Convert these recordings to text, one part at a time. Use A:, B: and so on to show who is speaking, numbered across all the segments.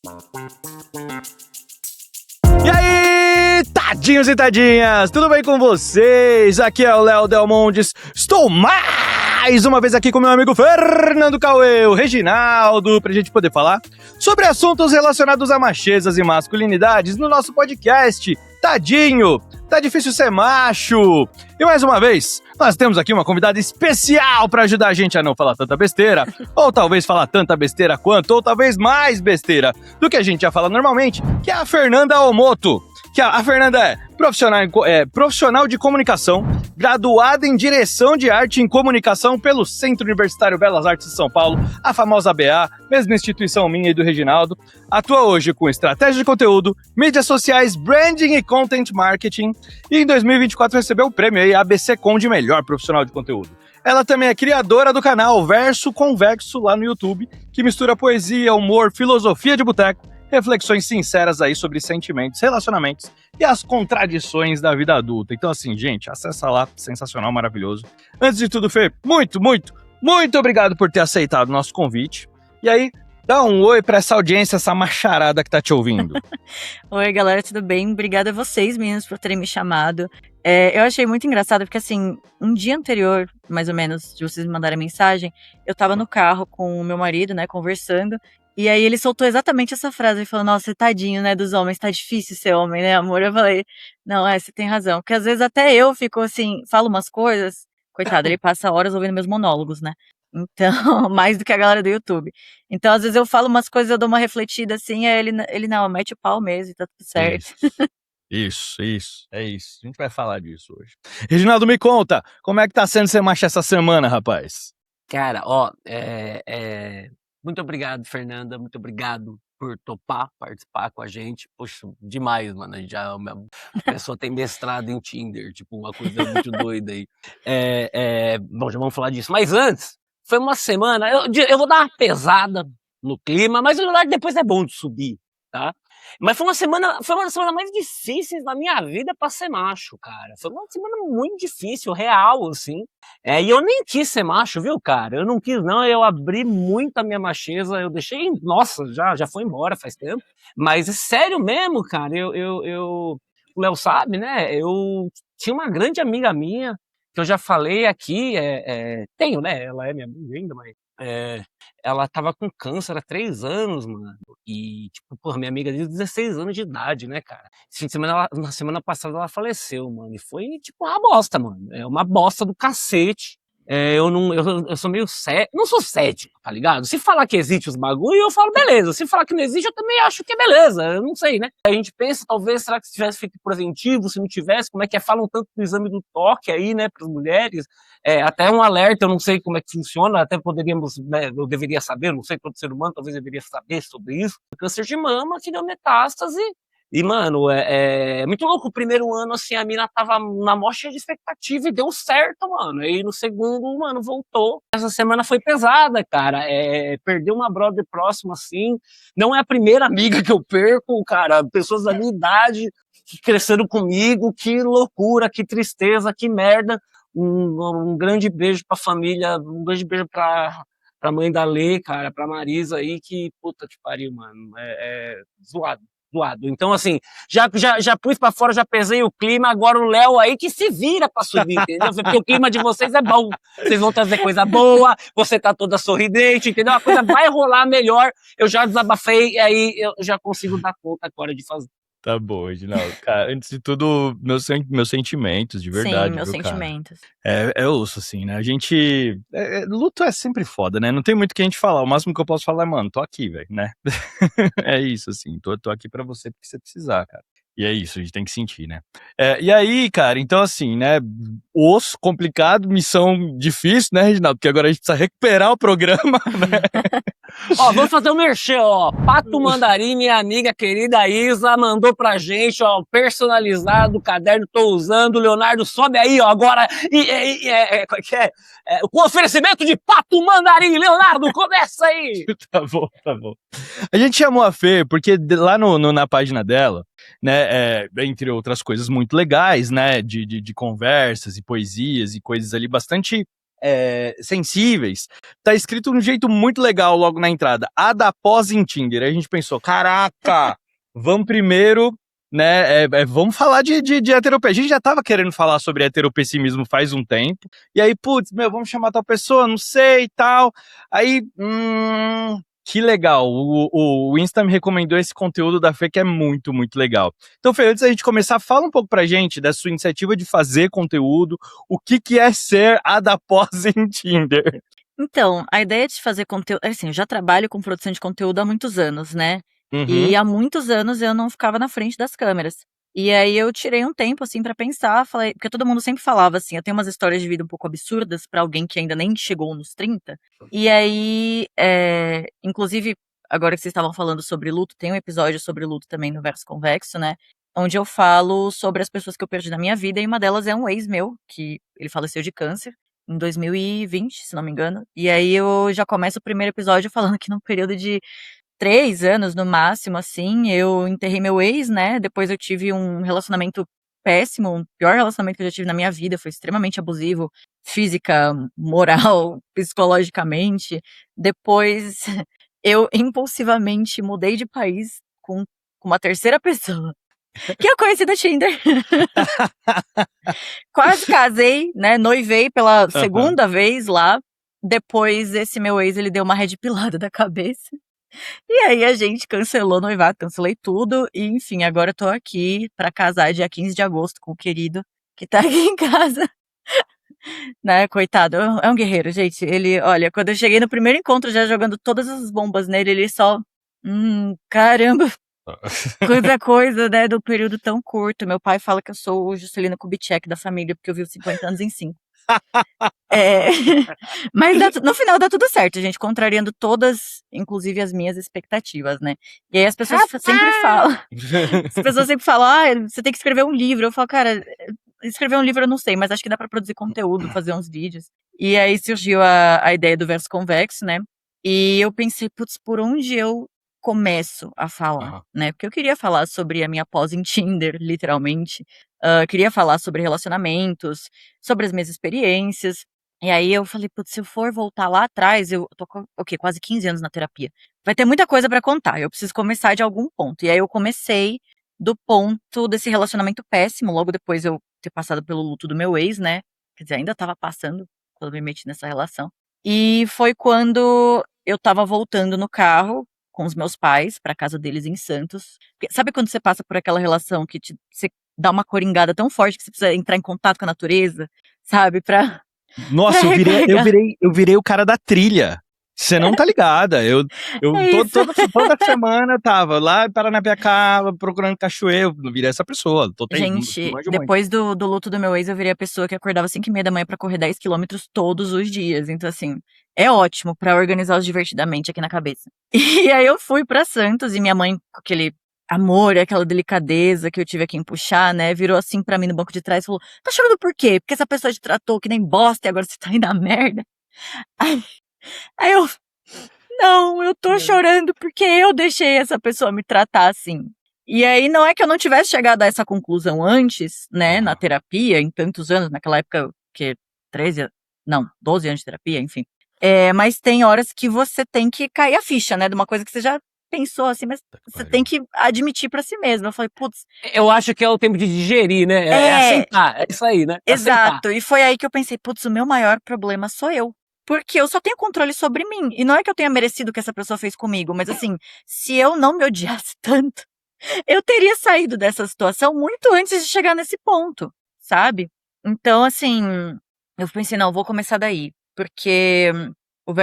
A: E aí, tadinhos e tadinhas, tudo bem com vocês? Aqui é o Léo Delmondes, estou mais uma vez aqui com meu amigo Fernando Cauê, o Reginaldo, pra gente poder falar sobre assuntos relacionados a machezas e masculinidades no nosso podcast. Tadinho, tá difícil ser macho. E mais uma vez, nós temos aqui uma convidada especial pra ajudar a gente a não falar tanta besteira, ou talvez falar tanta besteira quanto, ou talvez mais besteira do que a gente já fala normalmente, que é a Fernanda Omoto. Que a Fernanda é profissional de comunicação, graduada em direção de arte em comunicação pelo Centro Universitário Belas Artes de São Paulo, a famosa BA, mesma instituição minha e do Reginaldo. Atua hoje com estratégia de conteúdo, mídias sociais, branding e content marketing. E em 2024 recebeu o prêmio aí ABCcom de melhor profissional de conteúdo. Ela também é criadora do canal Verso Convexo lá no YouTube, que mistura poesia, humor, filosofia de boteco, reflexões sinceras aí sobre sentimentos, relacionamentos e as contradições da vida adulta. Então assim, gente, acessa lá, sensacional, maravilhoso. Antes de tudo, Fê, muito obrigado por ter aceitado o nosso convite. E aí, dá um oi pra essa audiência, essa macharada que tá te ouvindo.
B: Oi, galera, tudo bem? Obrigada a vocês, meninos, por terem me chamado. Eu achei muito engraçado, porque assim, um dia anterior, mais ou menos, de vocês me mandarem mensagem, eu tava no carro com o meu marido, né, conversando, e aí ele soltou exatamente essa frase, ele falou, nossa, tadinho, né, dos homens, tá difícil ser homem, né, amor? Eu falei, não, você tem razão, porque às vezes até eu fico assim, falo umas coisas, coitado, ele passa horas ouvindo meus monólogos, né, então, mais do que a galera do YouTube. Então, às vezes eu falo umas coisas, eu dou uma refletida assim, aí ele não, mete o pau mesmo, tá tudo certo.
A: Isso, é isso. A gente vai falar disso hoje. Reginaldo, me conta, como é que tá sendo ser macho essa semana, rapaz?
C: Cara, muito obrigado, Fernanda, muito obrigado por topar participar com a gente. Poxa, demais, mano. A pessoa tem mestrado em Tinder, tipo, uma coisa muito doida aí. Bom, já vamos falar disso. Mas antes, foi uma semana. Eu vou dar uma pesada no clima, mas o lugar depois é bom de subir, tá? Mas foi uma das semanas mais difíceis da minha vida pra ser macho, cara. Foi uma semana muito difícil, real, assim. E eu nem quis ser macho, viu, cara? Eu não quis, não. Eu abri muito a minha macheza. Eu deixei, nossa, já foi embora faz tempo. Mas é sério mesmo, cara. O Léo sabe, né? Eu tinha uma grande amiga minha, que eu já falei aqui, tenho, né? Ela é minha amiga ainda, mas ela tava com câncer há 3 anos, mano. E, tipo, porra, minha amiga de 16 anos de idade, né, cara? Na semana passada ela faleceu, mano. E foi, tipo, uma bosta, mano. É uma bosta do cacete. Eu sou meio cético. Não sou cético, tá ligado? Se falar que existe os bagulho, eu falo, beleza. Se falar que não existe, eu também acho que é beleza. Eu não sei, né? A gente pensa, talvez, será que se tivesse feito preventivo, se não tivesse, como é que é? Falam tanto do exame do toque aí, né, pras mulheres. Até um alerta, eu não sei como é que funciona, até poderíamos, né, eu deveria saber, não sei, todo ser humano talvez deveria saber sobre isso. Câncer de mama que deu metástase. E, mano, é muito louco. O primeiro ano, assim, a mina tava na maior cheia de expectativa e deu certo, mano. E no segundo, mano, voltou. Essa semana foi pesada, cara. Perder uma brother próxima, assim, não é a primeira amiga que eu perco, cara. Pessoas da minha idade que cresceram comigo, que loucura, que tristeza, que merda. Um grande beijo pra família, um grande beijo pra mãe da Lê, cara, pra Marisa aí, que puta que pariu, mano. Zoado. Então, assim, já pus pra fora, já pesei o clima, agora o Léo aí que se vira pra subir, entendeu? Porque o clima de vocês é bom, vocês vão trazer coisa boa, você tá toda sorridente, entendeu? A coisa vai rolar melhor, eu já desabafei, e aí eu já consigo dar conta agora de fazer.
A: Tá bom, Reginaldo. Cara, antes de tudo, meus sentimentos, de verdade.
B: Sim, meus
A: viu, cara?
B: sentimentos.
A: É osso, assim, né? A gente... luto é sempre foda, né? Não tem muito o que a gente falar. O máximo que eu posso falar é, mano, tô aqui, velho, né? É isso, assim. Tô aqui pra você porque você precisar, cara. E é isso, a gente tem que sentir, né? E aí, cara, então assim, né? Osso, complicado, missão difícil, né, Reginaldo? Porque agora a gente precisa recuperar o programa, né?
C: Ó, vamos fazer um merchan, ó. Pato Mandarim, minha amiga querida Isa, mandou pra gente, ó, personalizado, o caderno tô usando. Leonardo, sobe aí, ó, agora. Com oferecimento de Pato Mandarim. Leonardo, começa aí!
A: Tá bom. A gente chamou a Fê porque lá na página dela, né, entre outras coisas muito legais, né, de conversas e poesias e coisas ali bastante sensíveis, tá escrito de um jeito muito legal logo na entrada. Adapose em Tinder. Aí a gente pensou, caraca, vamos primeiro, né, vamos falar de heteropessimismo. A gente já tava querendo falar sobre heteropessimismo faz um tempo. E aí, putz, vamos chamar tal pessoa, não sei e tal. Aí, que legal, o Insta me recomendou esse conteúdo da Fê, que é muito, muito legal. Então, Fê, antes da gente começar, fala um pouco pra gente da sua iniciativa de fazer conteúdo, o que é ser adapose em Tinder.
B: Então, a ideia de fazer conteúdo, assim, eu já trabalho com produção de conteúdo há muitos anos, né?
A: Uhum.
B: E há muitos anos eu não ficava na frente das câmeras. E aí eu tirei um tempo, assim, pra pensar, falei, porque todo mundo sempre falava assim, eu tenho umas histórias de vida um pouco absurdas pra alguém que ainda nem chegou nos 30. E aí, inclusive, agora que vocês estavam falando sobre luto, tem um episódio sobre luto também no Verso Convexo, né? Onde eu falo sobre as pessoas que eu perdi na minha vida, e uma delas é um ex meu, que ele faleceu de câncer em 2020, se não me engano. E aí eu já começo o primeiro episódio falando que num período de 3 anos, no máximo, assim, eu enterrei meu ex, né? Depois eu tive um relacionamento péssimo, o pior relacionamento que eu já tive na minha vida, foi extremamente abusivo, física, moral, psicologicamente. Depois eu impulsivamente mudei de país com uma terceira pessoa, que eu conheci no Tinder. Quase casei, né? Noivei pela segunda vez lá. Depois, esse meu ex, ele deu uma red pilada da cabeça. E aí a gente cancelou o noivado, cancelei tudo. E enfim, agora eu tô aqui pra casar dia 15 de agosto com o querido que tá aqui em casa. Né, coitado, é um guerreiro, gente. Ele, olha, quando eu cheguei no primeiro encontro, já jogando todas as bombas nele, ele só. Caramba, quanta coisa, né, do período tão curto. Meu pai fala que eu sou o Juscelino Kubitschek da família, porque eu vi os 50 anos em 5. Mas no final dá tudo certo, gente, contrariando todas, inclusive as minhas expectativas, né? E aí as pessoas sempre falam, você tem que escrever um livro. Eu falo, cara, escrever um livro eu não sei, mas acho que dá pra produzir conteúdo, fazer uns vídeos. E aí surgiu a ideia do Verso Convexo, né? E eu pensei, putz, por onde eu começo a falar, né? Porque eu queria falar sobre a minha pós em Tinder, literalmente. Queria falar sobre relacionamentos, sobre as minhas experiências. E aí eu falei, putz, se eu for voltar lá atrás, eu tô com, quase 15 anos na terapia. Vai ter muita coisa pra contar, eu preciso começar de algum ponto. E aí eu comecei do ponto desse relacionamento péssimo, logo depois eu ter passado pelo luto do meu ex, né? Quer dizer, ainda tava passando quando eu me meti nessa relação. E foi quando eu tava voltando no carro com os meus pais pra casa deles em Santos. Sabe quando você passa por aquela relação que você dá uma coringada tão forte que você precisa entrar em contato com a natureza, sabe?
A: Nossa, eu virei o cara da trilha. Você não tá ligada. Eu toda semana eu tava lá em Paranapiacaba procurando cachoeiro. Eu virei essa pessoa.
B: Gente, depois do luto do meu ex, eu virei a pessoa que acordava 5h30 da manhã pra correr 10 quilômetros todos os dias. Então, assim, é ótimo pra organizar os divertidamente aqui na cabeça. E aí eu fui pra Santos e minha mãe, com aquele amor e aquela delicadeza que eu tive a quem puxar, né, virou assim pra mim no banco de trás e falou, tá chorando por quê? Porque essa pessoa te tratou que nem bosta e agora você tá indo a merda? Aí eu, não, eu tô chorando porque eu deixei essa pessoa me tratar assim. E aí não é que eu não tivesse chegado a essa conclusão antes, né, na terapia, em tantos anos, naquela época, 12 anos de terapia, enfim. Mas tem horas que você tem que cair a ficha, né, de uma coisa que você já pensou assim, mas você tem que admitir pra si mesmo. Eu falei, putz.
C: Eu acho que é o tempo de digerir, né? É aceitar, é isso aí, né?
B: Exato,
C: Aceitar.
B: e foi aí que eu pensei, putz, o meu maior problema sou eu. Porque eu só tenho controle sobre mim. E não é que eu tenha merecido o que essa pessoa fez comigo, mas assim, se eu não me odiasse tanto, eu teria saído dessa situação muito antes de chegar nesse ponto, sabe? Então, assim, eu pensei, não, vou começar daí. Porque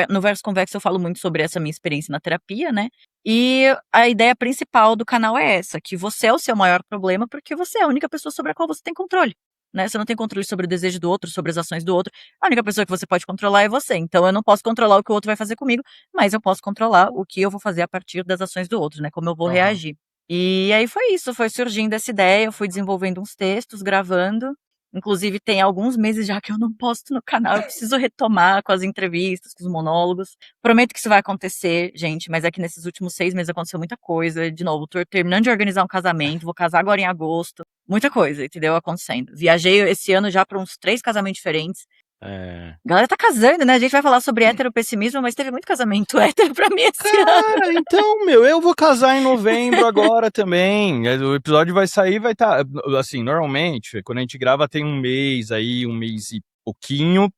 B: no Verso Convexo eu falo muito sobre essa minha experiência na terapia, né? E a ideia principal do canal é essa, que você é o seu maior problema porque você é a única pessoa sobre a qual você tem controle, né? Você não tem controle sobre o desejo do outro, sobre as ações do outro. A única pessoa que você pode controlar é você. Então eu não posso controlar o que o outro vai fazer comigo, mas eu posso controlar o que eu vou fazer a partir das ações do outro, né? Como eu vou reagir. E aí foi isso, foi surgindo essa ideia, eu fui desenvolvendo uns textos, gravando. Inclusive, tem alguns meses já que eu não posto no canal, eu preciso retomar com as entrevistas, com os monólogos. Prometo que isso vai acontecer, gente, mas é que nesses últimos 6 meses aconteceu muita coisa. De novo, tô terminando de organizar um casamento, vou casar agora em agosto. Muita coisa, entendeu? Acontecendo. Viajei esse ano já para uns 3 casamentos diferentes.
A: É.
B: A galera tá casando, né? A gente vai falar sobre heteropessimismo, mas teve muito casamento hétero pra mim esse ano.
A: Cara, então, eu vou casar em novembro agora também. O episódio vai sair, vai estar. Assim, normalmente, quando a gente grava, tem um mês aí, um mês e pouquinho,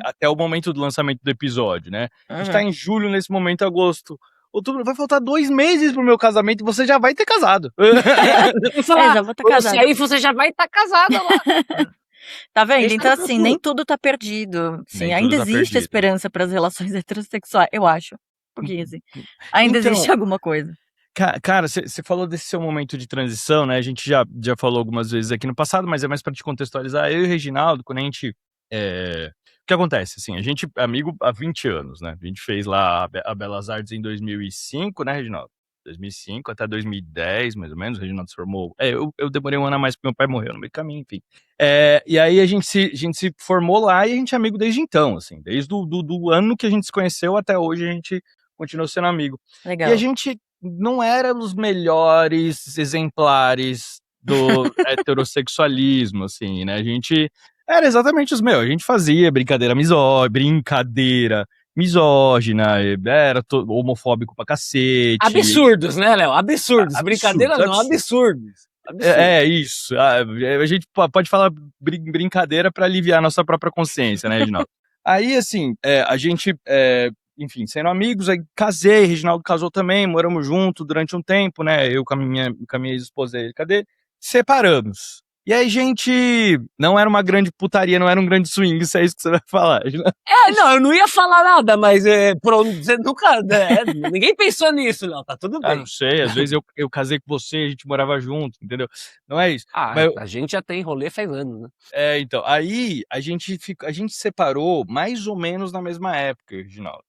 A: até o momento do lançamento do episódio, né? A gente tá em julho, nesse momento, agosto. Outubro, vai faltar 2 meses pro meu casamento e você já vai ter casado.
C: Eu falar,
B: já vou estar casada.
C: aí você já vai estar casada lá.
B: Tá vendo?
C: Esse
B: Então,
C: é o
B: assim,
C: futuro.
B: nem tudo tá perdido. Sim,
A: Nem
B: ainda
A: tudo tá
B: existe
A: perdido.
B: esperança pras relações heterossexuais, eu acho. Um pouquinho assim. Ainda
A: Então,
B: existe alguma coisa.
A: Cara, você falou desse seu momento de transição, né? A gente já falou algumas vezes aqui no passado, mas é mais pra te contextualizar. Eu e o Reginaldo, quando a gente. O que acontece? Assim, a gente é amigo há 20 anos, né? A gente fez lá a Belas Artes em 2005, né, Reginaldo? 2005 até 2010, mais ou menos. O Reginaldo se formou. Eu demorei um ano a mais porque meu pai morreu no meio do caminho, enfim. E aí a gente se formou lá e a gente é amigo desde então, assim. Desde do ano que a gente se conheceu até hoje a gente continuou sendo amigo.
B: Legal.
A: E a gente não era os melhores exemplares do heterossexualismo, assim, né? A gente era exatamente os meus. A gente fazia brincadeira misógina, era homofóbico pra cacete.
C: Absurdos, né, Léo? Absurdos. Brincadeira não, absurdos.
A: Isso. A gente pode falar brincadeira pra aliviar a nossa própria consciência, né, Reginaldo? Aí, assim, a gente, enfim, sendo amigos, aí casei, Reginaldo casou também, moramos juntos durante um tempo, né? Eu com a minha ex-esposa, ele, cadê? Separamos. E aí, gente, não era uma grande putaria, não era um grande swing, isso é isso que você vai falar.
C: Não, eu não ia falar nada, mas você nunca. Ninguém pensou nisso, Léo, tá tudo bem.
A: Não sei, às vezes eu casei com você, a gente morava junto, entendeu? Não é isso. Mas
C: A gente já tem rolê faz anos, né?
A: Então, aí a gente separou mais ou menos na mesma época, Reginaldo.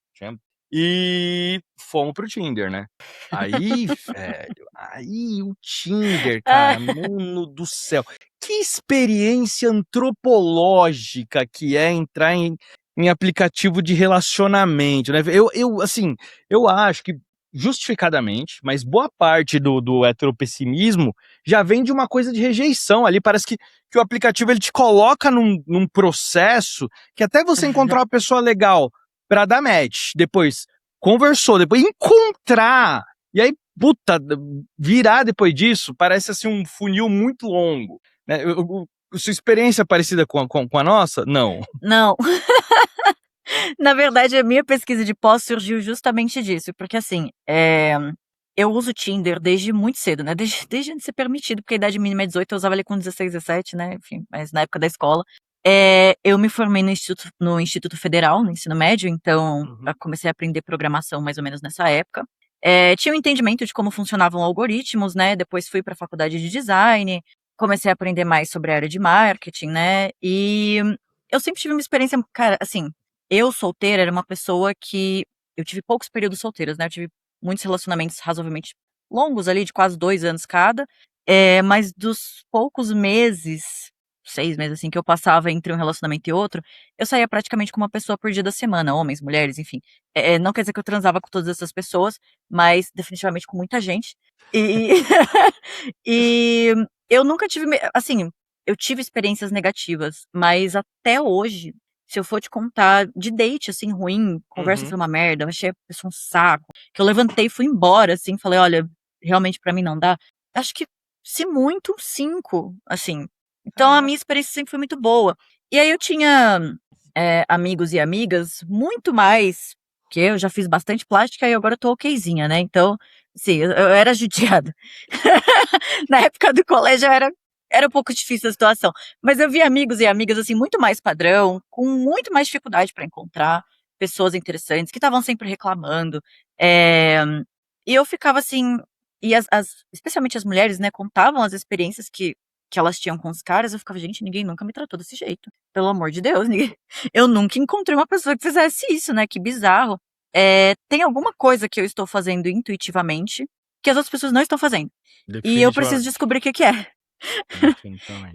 A: E fomos pro Tinder, né? Aí, velho, o Tinder, cara, mano do céu. Que experiência antropológica que é entrar em aplicativo de relacionamento, né? Eu acho que, justificadamente, mas boa parte do heteropessimismo já vem de uma coisa de rejeição ali. Parece que o aplicativo ele te coloca num processo que até você encontrar uma pessoa legal pra dar match, depois conversou, depois encontrar, e aí, puta, virar depois disso, parece assim um funil muito longo, né? Sua experiência é parecida com a nossa? Não.
B: Não. Na verdade, a minha pesquisa de pós surgiu justamente disso, porque assim, eu uso o Tinder desde muito cedo, né? Desde antes de ser permitido, porque a idade mínima é 18, eu usava ele com 16, 17, né? Enfim, mas na época da escola. Eu me formei no Instituto Federal, no ensino médio, então eu comecei a aprender programação mais ou menos nessa época. Tinha um entendimento de como funcionavam algoritmos, né? Depois fui para a faculdade de design, comecei a aprender mais sobre a área de marketing, né? E eu sempre tive uma experiência, cara, assim, eu solteira era uma pessoa que eu tive poucos períodos solteiros, né? Eu tive muitos relacionamentos razoavelmente longos ali, de quase 2 anos cada, mas dos poucos meses, 6 meses assim, que eu passava entre um relacionamento e outro, eu saía praticamente com uma pessoa por dia da semana, homens, mulheres, enfim. Não quer dizer que eu transava com todas essas pessoas, mas definitivamente com muita gente. E, e eu nunca tive, assim, eu tive experiências negativas, mas até hoje, se eu for te contar de date, assim, ruim, conversa foi uma merda, eu achei a pessoa um saco, que eu levantei e fui embora, assim, falei, olha, realmente pra mim não dá. Acho que, se muito, 5, assim. Então a minha experiência sempre foi muito boa. E aí eu tinha amigos e amigas muito mais, que eu já fiz bastante plástica e agora eu tô okzinha, né? Então, sim, eu era judiada. Na época do colégio era um pouco difícil a situação. Mas eu vi amigos e amigas, assim, muito mais padrão, com muito mais dificuldade para encontrar pessoas interessantes, que estavam sempre reclamando. E eu ficava assim, e especialmente as mulheres, né, contavam as experiências que elas tinham com os caras, eu ficava, gente, ninguém nunca me tratou desse jeito. Pelo amor de Deus, eu nunca encontrei uma pessoa que fizesse isso, né, que bizarro. Tem alguma coisa que eu estou fazendo intuitivamente que as outras pessoas não estão fazendo. E eu preciso descobrir o que é.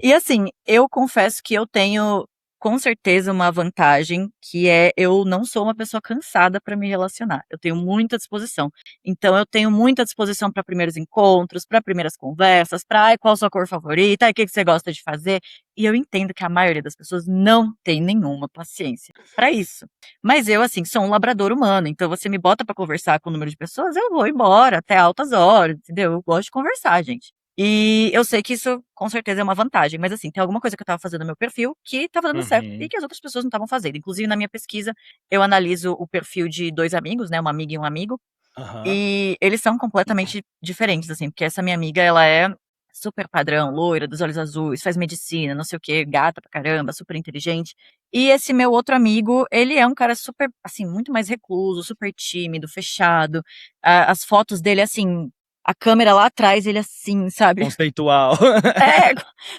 B: E assim, eu confesso que eu tenho com certeza uma vantagem, que é eu não sou uma pessoa cansada para me relacionar. Eu tenho muita disposição. Então eu tenho muita disposição para primeiros encontros, para primeiras conversas, para qual a sua cor favorita, o que que você gosta de fazer. E eu entendo que a maioria das pessoas não tem nenhuma paciência para isso. Mas eu, assim, sou um labrador humano, então você me bota para conversar com o número de pessoas, eu vou embora até altas horas, entendeu? Eu gosto de conversar, gente. E eu sei que isso, com certeza, é uma vantagem. Mas, assim, tem alguma coisa que eu tava fazendo no meu perfil que tava dando certo e
A: Uhum.
B: que as outras pessoas não estavam fazendo. Inclusive, na minha pesquisa, eu analiso o perfil de 2 amigos, né, uma amiga e um amigo,
A: Aham.
B: e eles são completamente diferentes, assim, porque essa minha amiga, ela é super padrão, loira, dos olhos azuis, faz medicina, não sei o quê, gata pra caramba, super inteligente. E esse meu outro amigo, ele é um cara super, assim, muito mais recluso, super tímido, fechado. As fotos dele, assim, a câmera lá atrás, ele assim, sabe?
A: Conceitual.
B: É,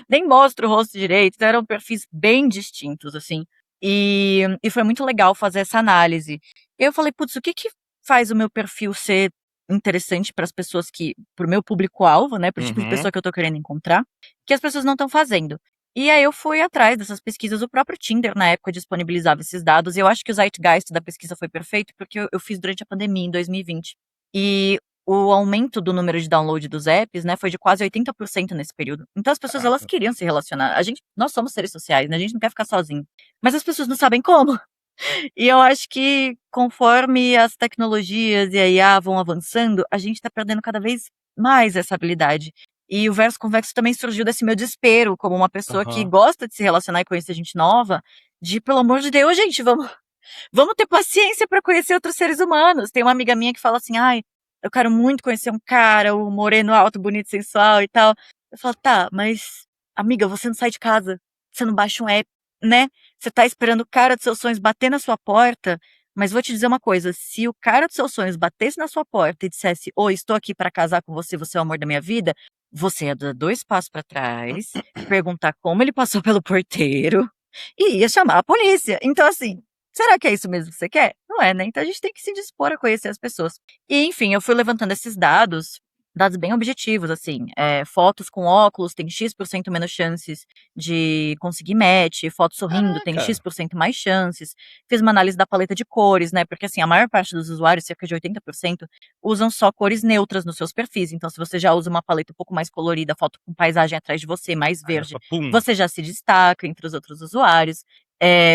B: nem mostra o rosto direito, então eram perfis bem distintos, assim. E foi muito legal fazer essa análise. Eu falei, putz, o que que faz o meu perfil ser interessante para as pessoas que, pro meu público-alvo, né, pro tipo de
A: Uhum.
B: pessoa que eu tô querendo encontrar, que as pessoas não estão fazendo. E aí eu fui atrás dessas pesquisas, o próprio Tinder na época disponibilizava esses dados, e eu acho que o zeitgeist da pesquisa foi perfeito, porque eu fiz durante a pandemia, em 2020. E o aumento do número de download dos apps, né, foi de quase 80% nesse período. Então as pessoas, elas
A: Caraca.
B: queriam se relacionar. Nós somos seres sociais, né, a gente não quer ficar sozinho. Mas as pessoas não sabem como. E eu acho que conforme as tecnologias e a IA vão avançando, a gente tá perdendo cada vez mais essa habilidade. E o verso convexo também surgiu desse meu desespero, como uma pessoa que
A: Aham.
B: gosta de se relacionar e conhecer gente nova, de, pelo amor de Deus, gente, vamos ter paciência para conhecer outros seres humanos. Tem uma amiga minha que fala assim, ai, eu quero muito conhecer um cara, o moreno alto, bonito, sensual e tal. Eu falo, tá, mas, amiga, você não sai de casa, você não baixa um app, né? Você tá esperando o cara dos seus sonhos bater na sua porta, mas vou te dizer uma coisa, se o cara dos seus sonhos batesse na sua porta e dissesse, oi, estou aqui para casar com você, você é o amor da minha vida, você ia dar 2 passos para trás, perguntar como ele passou pelo porteiro e ia chamar a polícia. Então, assim, será que é isso mesmo que você quer? Não é, né? Então a gente tem que se dispor a conhecer as pessoas. E, enfim, eu fui levantando esses dados bem objetivos, assim. Fotos com óculos tem X% menos chances de conseguir match, foto sorrindo tem
A: Caraca.
B: X% mais chances. Fiz uma análise da paleta de cores, né? Porque, assim, a maior parte dos usuários, cerca de 80%, usam só cores neutras nos seus perfis. Então, se você já usa uma paleta um pouco mais colorida, foto com paisagem atrás de você, mais
A: Aí,
B: verde,
A: opa, pum.
B: você já se destaca entre os outros usuários.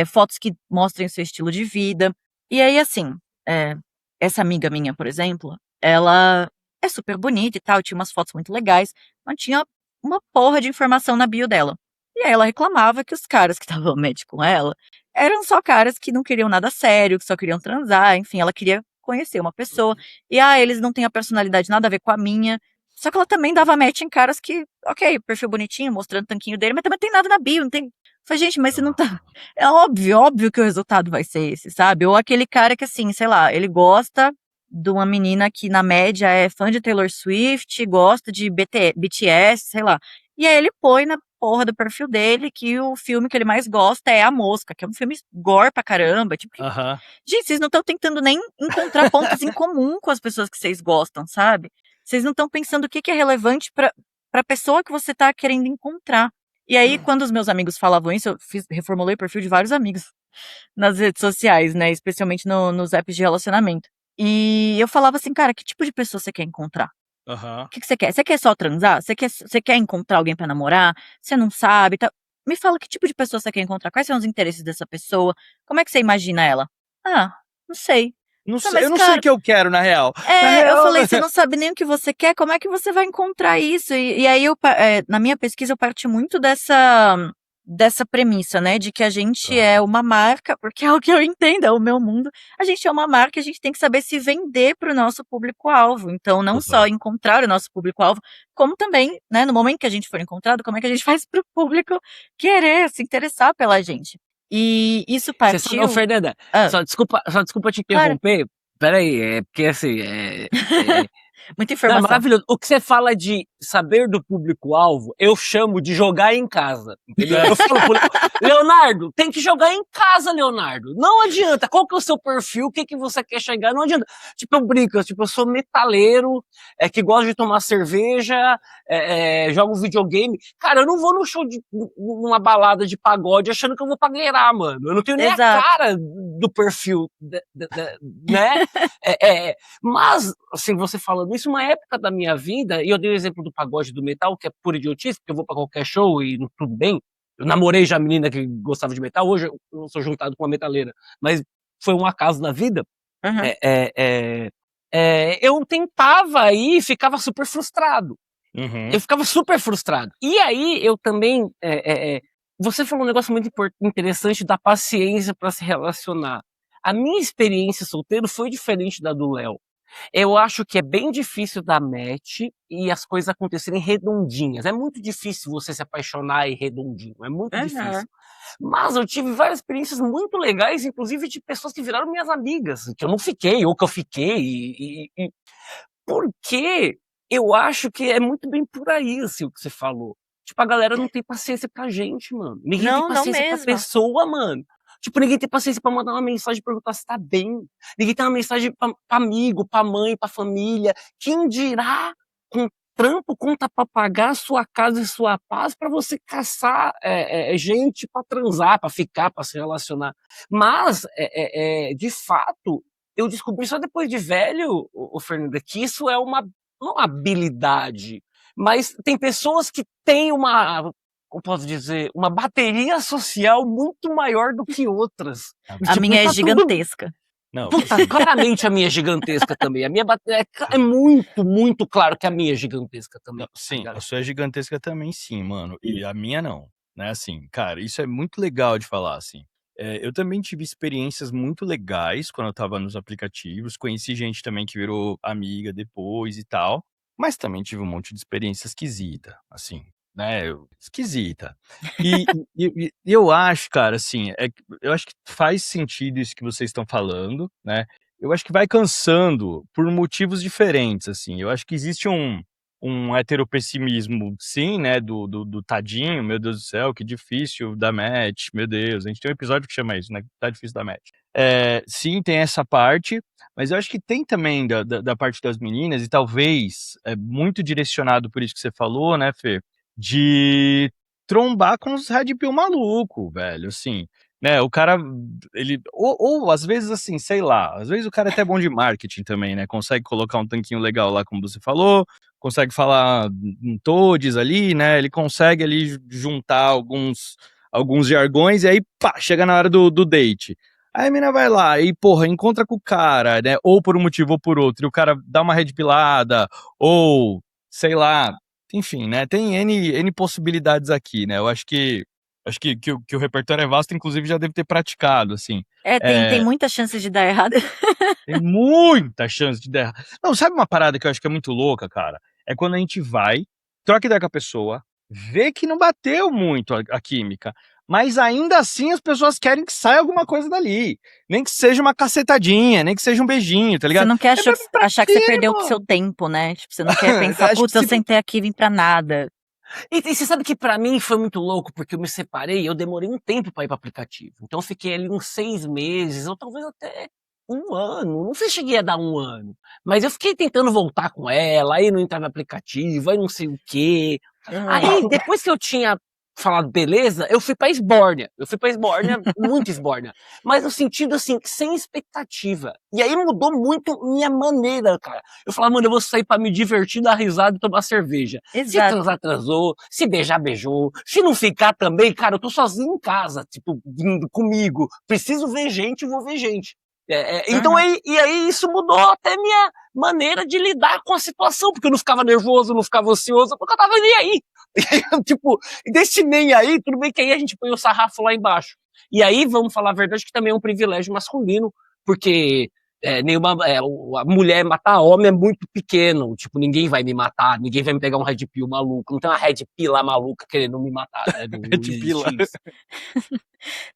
B: Fotos que mostrem o seu estilo de vida. E aí, assim, é, essa amiga minha, por exemplo, ela é super bonita e tal, tinha umas fotos muito legais, mas tinha uma porra de informação na bio dela. E aí ela reclamava que os caras que estavam match com ela eram só caras que não queriam nada sério, que só queriam transar, enfim, ela queria conhecer uma pessoa. E eles não têm a personalidade nada a ver com a minha. Só que ela também dava match em caras que, ok, perfil bonitinho, mostrando o tanquinho dele, mas também não tem nada na bio, não tem. Falei, gente, mas você não tá. É óbvio que o resultado vai ser esse, sabe? Ou aquele cara que, assim, sei lá, ele gosta de uma menina que, na média, é fã de Taylor Swift, gosta de BTS, sei lá. E aí ele põe na porra do perfil dele que o filme que ele mais gosta é A Mosca, que é um filme gore pra caramba. Tipo,
A: Aham.
B: gente, vocês não estão tentando nem encontrar pontos em comum com as pessoas que vocês gostam, sabe? Vocês não estão pensando o que que é relevante pra pessoa que você tá querendo encontrar. E aí, quando os meus amigos falavam isso, reformulei o perfil de vários amigos nas redes sociais, né? Especialmente nos apps de relacionamento. E eu falava assim, cara, que tipo de pessoa você quer encontrar?
A: Aham.
B: O que que você quer? Você quer só transar? Você quer encontrar alguém pra namorar? Você não sabe? Tá? Me fala que tipo de pessoa você quer encontrar? Quais são os interesses dessa pessoa? Como é que você imagina ela? Ah, não sei.
A: Não
B: Não,
A: sei, eu
B: mas,
A: não sei o
B: cara,
A: que eu quero, na real. Na
B: eu
A: real,
B: falei, você não sabe nem o que você quer, como é que você vai encontrar isso? E aí, na minha pesquisa, eu parti muito dessa premissa, né, de que a gente é uma marca, porque é o que eu entendo, é o meu mundo, a gente é uma marca, a gente tem que saber se vender para o nosso público-alvo. Então, não só
C: Total.
B: encontrar o nosso público-alvo, como também, né, no momento que a gente for encontrado, como é que a gente faz para o público querer se interessar pela gente. E isso
C: Você sabe, ô
B: partiu...
C: Fernanda,
B: Ah,
C: só desculpa te
B: claro.
C: interromper. Peraí, porque assim,
B: Muita
C: Não, é
B: informação.
C: maravilhoso. O que você fala de saber do público-alvo, eu chamo de jogar em casa, entendeu? Eu falo pro Leonardo, tem que jogar em casa, Leonardo. Não adianta. Qual que é o seu perfil? O que que você quer chegar? Não adianta. Tipo, eu brinco, tipo, eu sou metaleiro, que gosta de tomar cerveja, jogo videogame. Cara, eu não vou no show numa balada de pagode achando que eu vou pagueirar, mano. Eu não tenho nem
B: Exato.
C: a cara do perfil, né? Mas, assim, você falando isso, uma época da minha vida, e eu dei o exemplo do pagode do metal, que é pura idiotice, porque eu vou pra qualquer show e tudo bem. Eu namorei já a menina que gostava de metal, hoje eu sou juntado com uma metaleira, mas foi um acaso da vida.
B: Uhum.
C: Eu tentava ir e ficava super frustrado.
A: Uhum.
C: Eu ficava super frustrado. E aí eu também. Você falou um negócio muito interessante da paciência para se relacionar. A minha experiência solteiro foi diferente da do Léo. Eu acho que é bem difícil dar match e as coisas acontecerem redondinhas. É muito difícil você se apaixonar e redondinho. É muito
B: Uhum.
C: difícil. Mas eu tive várias experiências muito legais, inclusive de pessoas que viraram minhas amigas, que eu não fiquei, ou que eu fiquei. Porque eu acho que é muito bem por aí, assim, o que você falou. Tipo, a galera não tem paciência pra gente, mano. Ninguém tem
B: Não
C: paciência pra
B: mesmo.
C: pessoa, mano. Tipo, ninguém tem paciência pra mandar uma mensagem e perguntar se tá bem. Ninguém tem uma mensagem pra amigo, pra mãe, pra família. Quem dirá com trampo, conta pra pagar sua casa e sua paz pra você caçar gente pra transar, pra ficar, pra se relacionar. Mas, de fato, eu descobri só depois de velho, o Fernanda, que isso é não uma habilidade, mas tem pessoas que têm como posso dizer, uma bateria social muito maior do que outras.
B: A
C: Tipo,
B: minha
C: e
B: é
C: tá tudo
B: gigantesca.
A: Não,
C: Puta, claramente a minha é gigantesca também. A minha é muito, muito claro que a minha é gigantesca também.
A: não, sim,
C: Tá ligado?
A: a sua é gigantesca também, sim, mano. E a minha não, né? Assim, cara, isso é muito legal de falar, assim. Eu também tive experiências muito legais quando eu tava nos aplicativos. Conheci gente também que virou amiga depois e tal. Mas também tive um monte de experiência esquisita, assim, né? Esquisita. E eu acho, cara, assim, eu acho que faz sentido isso que vocês estão falando, né? Eu acho que vai cansando por motivos diferentes, assim. Eu acho que existe um heteropessimismo, sim, né, do tadinho, meu Deus do céu, que difícil dar match, meu Deus, a gente tem um episódio que chama isso, né, tá difícil dar match. Sim, tem essa parte, mas eu acho que tem também da parte das meninas, e talvez muito direcionado por isso que você falou, né, Fê, de trombar com os Red Pill maluco, velho, assim, né, o cara, ele, ou às vezes assim, sei lá, às vezes o cara é até bom de marketing também, né, consegue colocar um tanquinho legal lá, como você falou, consegue falar em todes ali, né, ele consegue ali juntar alguns jargões, e aí, pá, chega na hora do date. Aí a mina vai lá e, porra, encontra com o cara, né, ou por um motivo ou por outro, e o cara dá uma red pilada, ou, sei lá, enfim, né, tem N possibilidades aqui, né, eu acho que o repertório é vasto, inclusive já deve ter praticado, assim.
B: Tem muita chance de dar errado.
A: Tem muita chance de dar errado. Não, sabe uma parada que eu acho que é muito louca, cara? É quando a gente vai, troca ideia com a pessoa, vê que não bateu muito a química, mas ainda assim as pessoas querem que saia alguma coisa dali. Nem que seja uma cacetadinha, nem que seja um beijinho, tá
B: Você
A: ligado?
B: não quer
A: Pra
B: achar que você
A: quê,
B: perdeu o
A: mano?
B: seu tempo, né? Tipo, você não quer pensar,
A: Acho que
B: putz, eu
A: se-
B: sentei aqui e vim pra nada.
C: E você sabe que pra mim foi muito louco, porque eu me separei e eu demorei um tempo pra ir pro aplicativo. Então eu fiquei ali uns 6 meses, ou talvez até um ano. Não sei se cheguei a dar um ano. Mas eu fiquei tentando voltar com ela, aí não entrava no aplicativo, aí não sei o quê. Aí, depois que eu tinha falado beleza, eu fui pra esbórnia. Eu fui pra esbórnia, muito esbórnia. Mas no sentido, assim, sem expectativa. E aí mudou muito minha maneira, cara. Eu falava, mano, eu vou sair pra me divertir, dar risada e tomar cerveja. Se
B: Exato.
C: transar, transou. Se beijar, beijou. Se não ficar também, cara, eu tô sozinho em casa, tipo, vindo comigo. Preciso ver gente, vou ver gente. Então, e aí isso mudou até minha maneira de lidar com a situação, porque eu não ficava nervoso, não ficava ansioso, porque eu tava nem aí. Tipo, desse nem aí, tudo bem que aí a gente põe o sarrafo lá embaixo. E aí, vamos falar a verdade, que também é um privilégio masculino, porque a mulher matar homem é muito pequeno. Tipo, ninguém vai me matar, ninguém vai me pegar um red pill maluco. Não tem uma red pill lá maluca querendo me matar, né? Não
A: Red
C: existe
A: pill.
C: isso.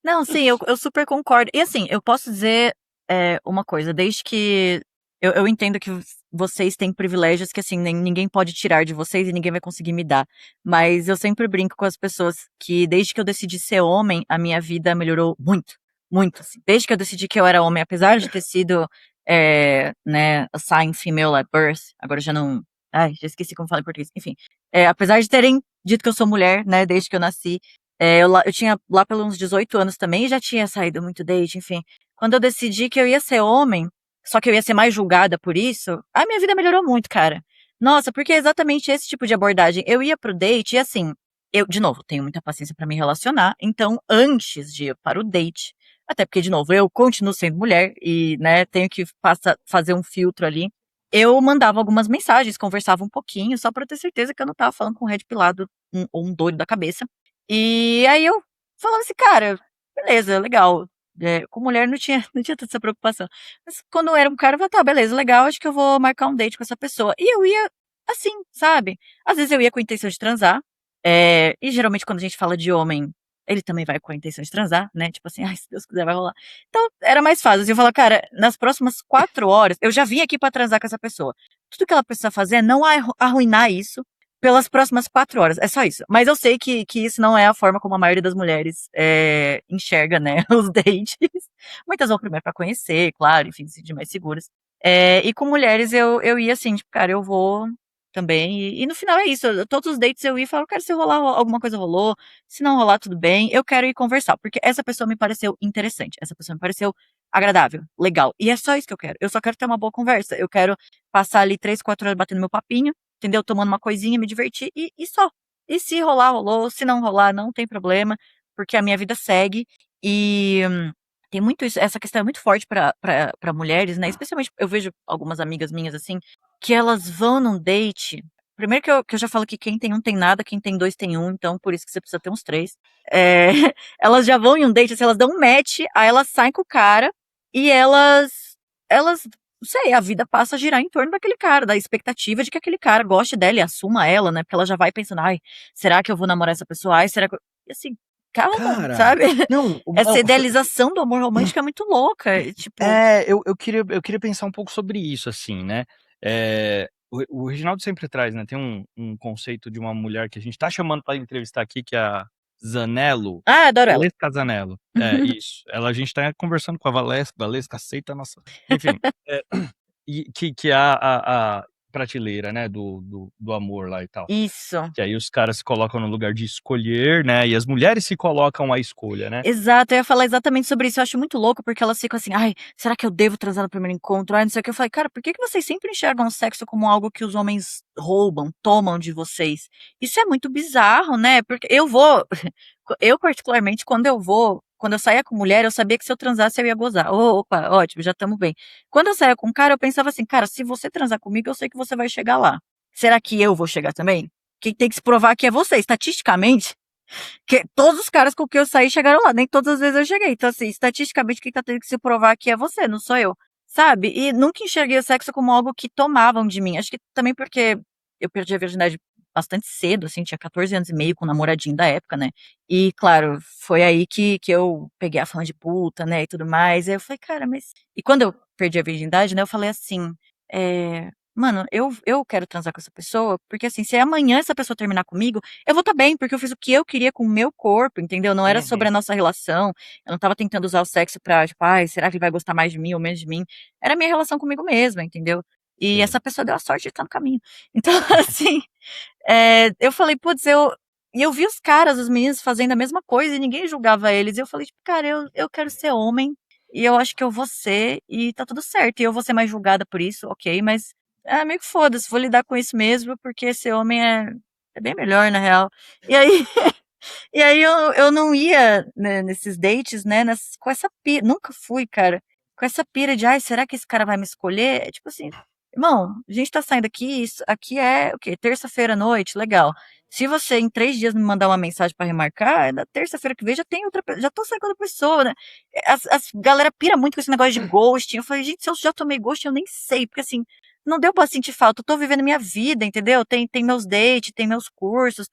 B: Não, sim, eu super concordo. E assim, eu posso dizer uma coisa, desde que eu entendo que vocês têm privilégios que, assim, ninguém pode tirar de vocês e ninguém vai conseguir me dar. Mas eu sempre brinco com as pessoas que, desde que eu decidi ser homem, a minha vida melhorou muito, muito, assim. Desde que eu decidi que eu era homem, apesar de ter sido, né, assigned female at birth, agora já não... Ai, já esqueci como fala em português. Enfim, apesar de terem dito que eu sou mulher, né, desde que eu nasci, eu tinha lá pelos 18 anos também, já tinha saído muito date, enfim. Quando eu decidi que eu ia ser homem, só que eu ia ser mais julgada por isso, a minha vida melhorou muito, cara. Nossa, porque é exatamente esse tipo de abordagem. Eu ia pro date e assim, eu, de novo, tenho muita paciência pra me relacionar, então antes de ir para o date, até porque, de novo, eu continuo sendo mulher e, né, tenho que fazer um filtro ali, eu mandava algumas mensagens, conversava um pouquinho, só pra ter certeza que eu não tava falando com um red pilado ou um doido da cabeça. E aí eu falava assim, cara, beleza, legal. Com mulher não tinha, não tinha tanta essa preocupação. Mas quando eu era um cara, eu falava, tá, beleza, legal, acho que eu vou marcar um date com essa pessoa. E eu ia assim, sabe? Às vezes eu ia com a intenção de transar. E geralmente quando a gente fala de homem, ele também vai com a intenção de transar, né? Tipo assim, ai, se Deus quiser, vai rolar. Então, era mais fácil. Assim, eu falava, cara, nas próximas 4 horas, eu já vim aqui pra transar com essa pessoa. Tudo que ela precisa fazer é não arruinar isso pelas próximas 4 horas. É só isso. Mas eu sei que isso não é a forma como a maioria das mulheres enxerga, né, os dates. Muitas vão primeiro pra conhecer, claro, enfim, se sentir mais seguras. E com mulheres eu ia assim, tipo, cara, eu vou também. E no final é isso. Todos os dates eu ia e falava, cara, se rolar alguma coisa rolou. Se não rolar, tudo bem. Eu quero ir conversar. Porque essa pessoa me pareceu interessante. Essa pessoa me pareceu agradável, legal. E é só isso que eu quero. Eu só quero ter uma boa conversa. Eu quero passar ali 3, 4 horas batendo meu papinho, entendeu? Tomando uma coisinha, me divertir e só. E se rolar, rolou. Se não rolar, não tem problema. Porque a minha vida segue. E tem muito isso. Essa questão é muito forte pra mulheres, né? Especialmente eu vejo algumas amigas minhas assim, que elas vão num date. Primeiro que eu já falo que quem tem um tem nada, quem tem dois tem um, então por isso que você precisa ter uns três. É, elas já vão em um date, assim, elas dão um match, aí elas saem com o cara e elas, não sei, a vida passa a girar em torno daquele cara, da expectativa de que aquele cara goste dela e assuma ela, né? Porque ela já vai pensando, ai, será que eu vou namorar essa pessoa? Ai, será que E assim, calma,
A: Cara,
B: sabe?
A: não,
B: Essa idealização do amor romântico é muito louca, tipo...
A: eu queria pensar um pouco sobre isso, assim, né? O Reginaldo sempre traz, né? Tem um conceito de uma mulher que a gente tá chamando pra entrevistar aqui, que é a Zanello,
B: Ah, adoro ela.
A: Valesca Zanello. Isso. A gente tá conversando com a Valesca aceita a nossa. Enfim, e que é a prateleira, né? Do amor lá e tal.
B: Isso.
A: Que aí os caras se colocam no lugar de escolher, né? E as mulheres se colocam à escolha, né?
B: Exato, eu ia falar exatamente sobre isso. Eu acho muito louco porque elas ficam assim, ai, será que eu devo transar no primeiro encontro? Ai, não sei o que. Eu falei, cara, por que vocês sempre enxergam o sexo como algo que os homens roubam, tomam de vocês? Isso é muito bizarro, né? Porque eu particularmente, quando eu saía com mulher, eu sabia que se eu transasse eu ia gozar. Opa, ótimo, já estamos bem. Quando eu saía com um cara, eu pensava assim, cara, se você transar comigo, eu sei que você vai chegar lá. Será que eu vou chegar também? Quem tem que se provar aqui é você. Estatisticamente, que todos os caras com quem eu saí chegaram lá, nem todas as vezes eu cheguei. Então, assim, estatisticamente, quem tá tendo que se provar aqui é você, não sou eu. Sabe? E nunca enxerguei o sexo como algo que tomavam de mim. Acho que também porque eu perdi a virgindade bastante cedo, assim, tinha 14 anos e meio com o namoradinho da época, né? E, claro, foi aí que eu peguei a fama de puta, né, e tudo mais. Aí eu falei, cara, mas... E quando eu perdi a virgindade, né, eu falei assim, mano, eu quero transar com essa pessoa, porque assim, se amanhã essa pessoa terminar comigo, eu vou estar bem, porque eu fiz o que eu queria com o meu corpo, entendeu? Não era sobre a nossa relação, eu não tava tentando usar o sexo pra, tipo, ai, será que ele vai gostar mais de mim ou menos de mim? Era a minha relação comigo mesma, entendeu? E
A: Sim.
B: essa pessoa deu a sorte de estar no caminho. Então, assim, eu falei, putz, e eu vi os caras, os meninos fazendo a mesma coisa e ninguém julgava eles. E eu falei, tipo, cara, eu quero ser homem e eu acho que eu vou ser e tá tudo certo. E eu vou ser mais julgada por isso, ok, mas meio que foda-se, vou lidar com isso mesmo, porque ser homem é bem melhor, na real. E aí, e aí eu não ia, né, nesses dates, né, com essa pira, nunca fui, cara, com essa pira de, ai, será que esse cara vai me escolher? É tipo assim, irmão, a gente tá saindo aqui, isso aqui é o quê? Terça-feira à noite, legal. Se você em 3 dias me mandar uma mensagem pra remarcar, na terça-feira que vem já tem outra, já tô saindo com outra pessoa, né? As galera pira muito com esse negócio de ghosting. Eu falei, gente, se eu já tomei ghosting, eu nem sei, porque assim, não deu pra sentir falta, eu tô vivendo minha vida, entendeu? Tem meus dates, tem meus cursos,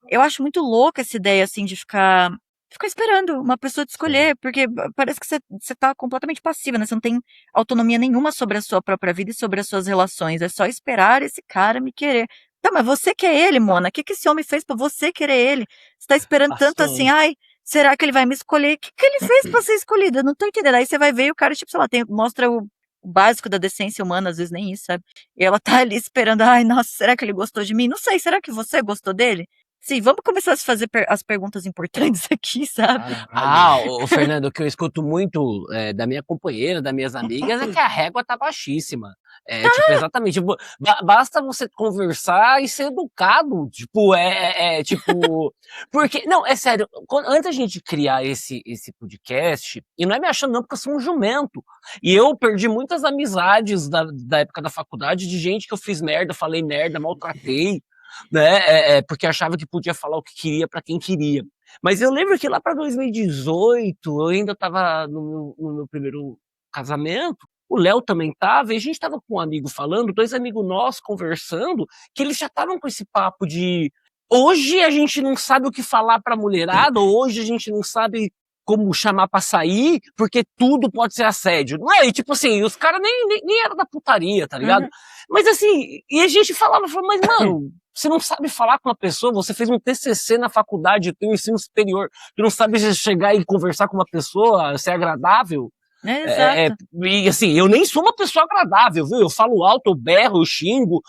B: eu acho muito louca essa ideia, assim, de ficar ficar esperando uma pessoa te escolher, porque parece que você tá completamente passiva, né? Você não tem autonomia nenhuma sobre a sua própria vida e sobre as suas relações. É só esperar esse cara me querer. Tá, mas você quer ele, Mona? O que esse homem fez pra você querer ele? Você tá esperando tanto assim, ai, será que ele vai me escolher? O que ele fez pra ser escolhido? Eu não tô entendendo. Aí você vai ver e o cara, tipo, sei lá, mostra o básico da decência humana, às vezes nem isso, sabe? E ela tá ali esperando, ai, nossa, será que ele gostou de mim? Não sei, será que você gostou dele? Sim, vamos começar a se fazer as perguntas importantes aqui, sabe?
C: O Fernando, o que eu escuto muito da minha companheira, das minhas amigas, é que a régua tá baixíssima. Tipo, exatamente. Tipo, basta você conversar e ser educado. Tipo, tipo. Porque, não, é sério. Antes da gente criar esse podcast, e não é me achando, não, porque eu sou um jumento. E eu perdi muitas amizades da época da faculdade de gente que eu fiz merda, falei merda, maltratei, né? Porque achava que podia falar o que queria pra quem queria. Mas eu lembro que lá pra 2018, eu ainda tava no meu primeiro casamento, o Léo também tava, e a gente tava com um amigo falando, 2 amigos nossos conversando, que eles já estavam com esse papo de hoje a gente não sabe o que falar pra mulherada, ou hoje a gente não sabe como chamar pra sair, porque tudo pode ser assédio. Não é? E tipo assim, os caras nem eram da putaria, tá ligado?
B: Uhum.
C: Mas assim, e a gente falava, mas mano, você não sabe falar com uma pessoa, você fez um TCC na faculdade, tem um ensino superior, tu não sabe chegar e conversar com uma pessoa, ser agradável.
B: Exato.
C: E assim, eu nem sou uma pessoa agradável, viu? Eu falo alto, eu berro, eu xingo.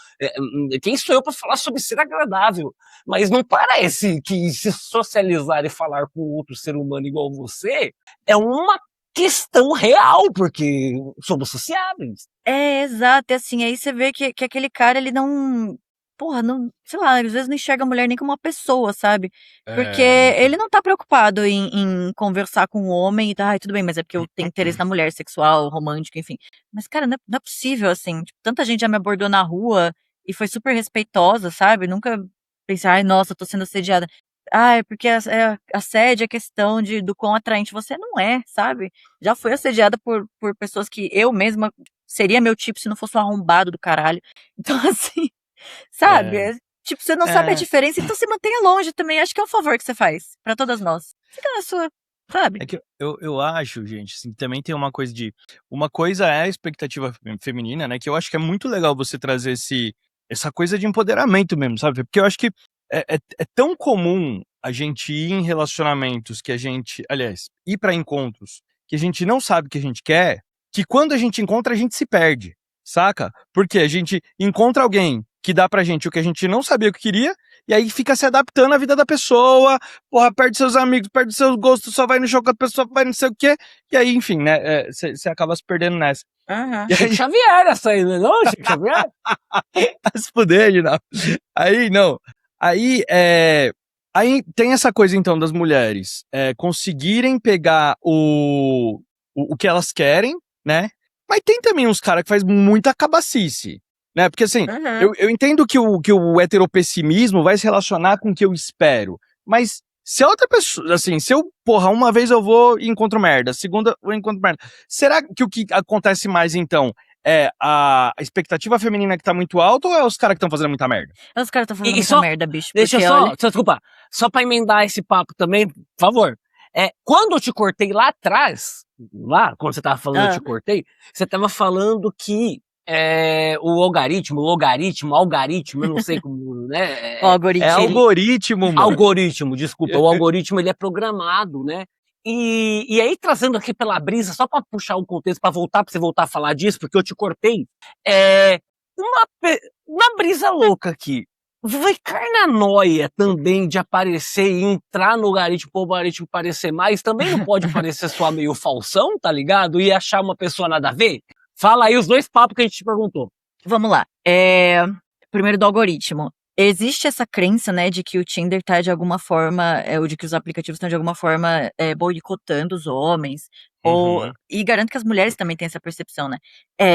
C: Quem sou eu pra falar sobre ser agradável? Mas não parece que se socializar e falar com outro ser humano igual você é uma questão real, porque somos sociáveis.
B: Exato, e assim, aí você vê que aquele cara, ele não, porra, não, sei lá, às vezes não enxerga a mulher nem como uma pessoa, sabe? Porque ele não tá preocupado em conversar com o homem e tá, ai, tudo bem, mas é porque eu tenho interesse na mulher, sexual, romântico, enfim. Mas, cara, não é possível, assim, tipo, tanta gente já me abordou na rua e foi super respeitosa, sabe? Nunca pensei, ai, nossa, eu tô sendo assediada. Ah, é porque assédio é questão do quão atraente você não é, sabe? Já fui assediada por pessoas que eu mesma seria meu tipo se não fosse um arrombado do caralho. Então, assim, sabe? Tipo, você não sabe a diferença, então se mantenha longe também. Acho que é um favor que você faz pra todas nós. Fica na sua, sabe?
A: É que eu acho, gente, assim, também tem uma coisa de. Uma coisa é a expectativa feminina, né? Que eu acho que é muito legal você trazer essa coisa de empoderamento mesmo, sabe? Porque eu acho que é tão comum a gente ir em relacionamentos que a gente. Aliás, ir pra encontros que a gente não sabe o que a gente quer, que quando a gente encontra, a gente se perde, saca? Porque a gente encontra alguém que dá pra gente o que a gente não sabia que queria, e aí fica se adaptando à vida da pessoa, porra, perde seus amigos, perde seus gostos, só vai no show com a pessoa, vai não sei o quê, e aí, enfim, né, você acaba se perdendo nessa.
B: Aham.
A: E
C: Chico
A: aí,
C: Xavier, essa aí, não é Chico Xavier?
A: se fuder, não. Aí, não. Aí tem essa coisa, então, das mulheres conseguirem pegar o que elas querem, né? Mas tem também uns caras que faz muita cabacice, né? Porque, assim,
B: Uhum.
A: eu entendo que o heteropessimismo vai se relacionar com o que eu espero, mas se a outra pessoa, assim, se eu, porra, uma vez eu vou e encontro merda, segunda eu encontro merda, será que o que acontece mais, então, é a expectativa feminina que tá muito alta ou é os caras que estão fazendo muita merda?
B: Os caras estão fazendo
C: E
B: muita
C: só,
B: merda, bicho.
C: deixa
B: Porque,
C: só,
B: olha.
C: desculpa, só pra emendar esse papo também, por favor. Quando eu te cortei lá atrás, lá, quando você tava falando, eu te cortei, você tava falando que o algoritmo, eu não sei como, né?
B: O algoritmo.
A: É algoritmo, mano.
C: Algoritmo, desculpa, o algoritmo ele é programado, né? E aí, trazendo aqui pela brisa, só pra puxar um contexto, pra você voltar a falar disso, porque eu te cortei, uma brisa louca aqui. Vai cair na noia também de aparecer e entrar no algoritmo pro algoritmo parecer mais, também não pode parecer só meio falsão, tá ligado? E achar uma pessoa nada a ver? Fala aí os 2 papos que a gente te perguntou.
B: Vamos lá. Primeiro do algoritmo. Existe essa crença, né, de que o Tinder tá de alguma forma, ou de que os aplicativos estão de alguma forma boicotando os homens.
A: Uhum.
B: E garanto que as mulheres também têm essa percepção, né?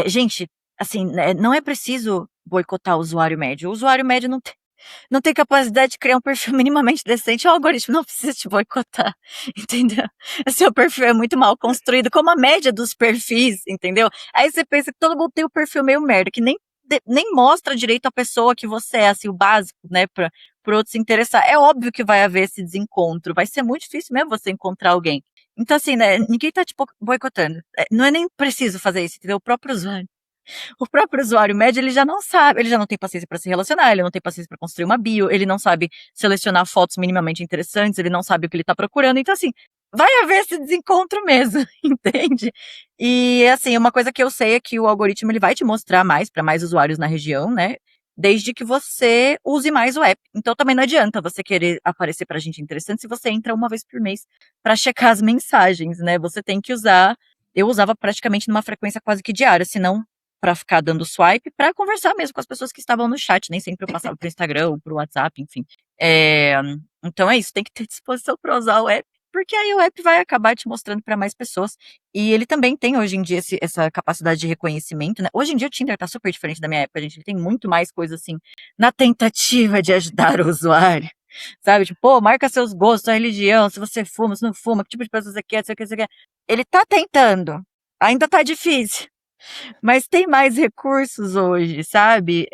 B: Gente, assim, né, não é preciso boicotar o usuário médio. O usuário médio não tem capacidade de criar um perfil minimamente decente. O algoritmo não precisa te boicotar, entendeu? Seu perfil é muito mal construído, como a média dos perfis, entendeu? Aí você pensa que todo mundo tem o perfil meio merda, que nem nem mostra direito a pessoa que você é, assim, o básico, né, por outro se interessar. É óbvio que vai haver esse desencontro, vai ser muito difícil mesmo você encontrar alguém. Então, assim, né, ninguém tá te boicotando. Não é nem preciso fazer isso, entendeu? O próprio usuário médio, ele já não sabe, ele já não tem paciência para se relacionar, ele não tem paciência para construir uma bio, ele não sabe selecionar fotos minimamente interessantes, ele não sabe o que ele tá procurando. Então, assim, vai haver esse desencontro mesmo, entende? E, assim, uma coisa que eu sei é que o algoritmo, ele vai te mostrar mais para mais usuários na região, né? Desde que você use mais o app. Então, também não adianta você querer aparecer pra gente interessante se você entra uma vez por mês para checar as mensagens, né? Você tem que usar. Eu usava praticamente numa frequência quase que diária, senão para ficar dando swipe, para conversar mesmo com as pessoas que estavam no chat, nem sempre eu passava pro Instagram ou pro WhatsApp, enfim. Então é isso, tem que ter disposição para usar o app, porque aí o app vai acabar te mostrando para mais pessoas. E ele também tem hoje em dia essa capacidade de reconhecimento, né? Hoje em dia o Tinder tá super diferente da minha época, gente. Ele tem muito mais coisa assim, na tentativa de ajudar o usuário. Sabe? Tipo, pô, marca seus gostos, sua religião, se você fuma, se não fuma, que tipo de pessoa você quer, sei o que você quer. Ele tá tentando. Ainda tá difícil. Mas tem mais recursos hoje, sabe?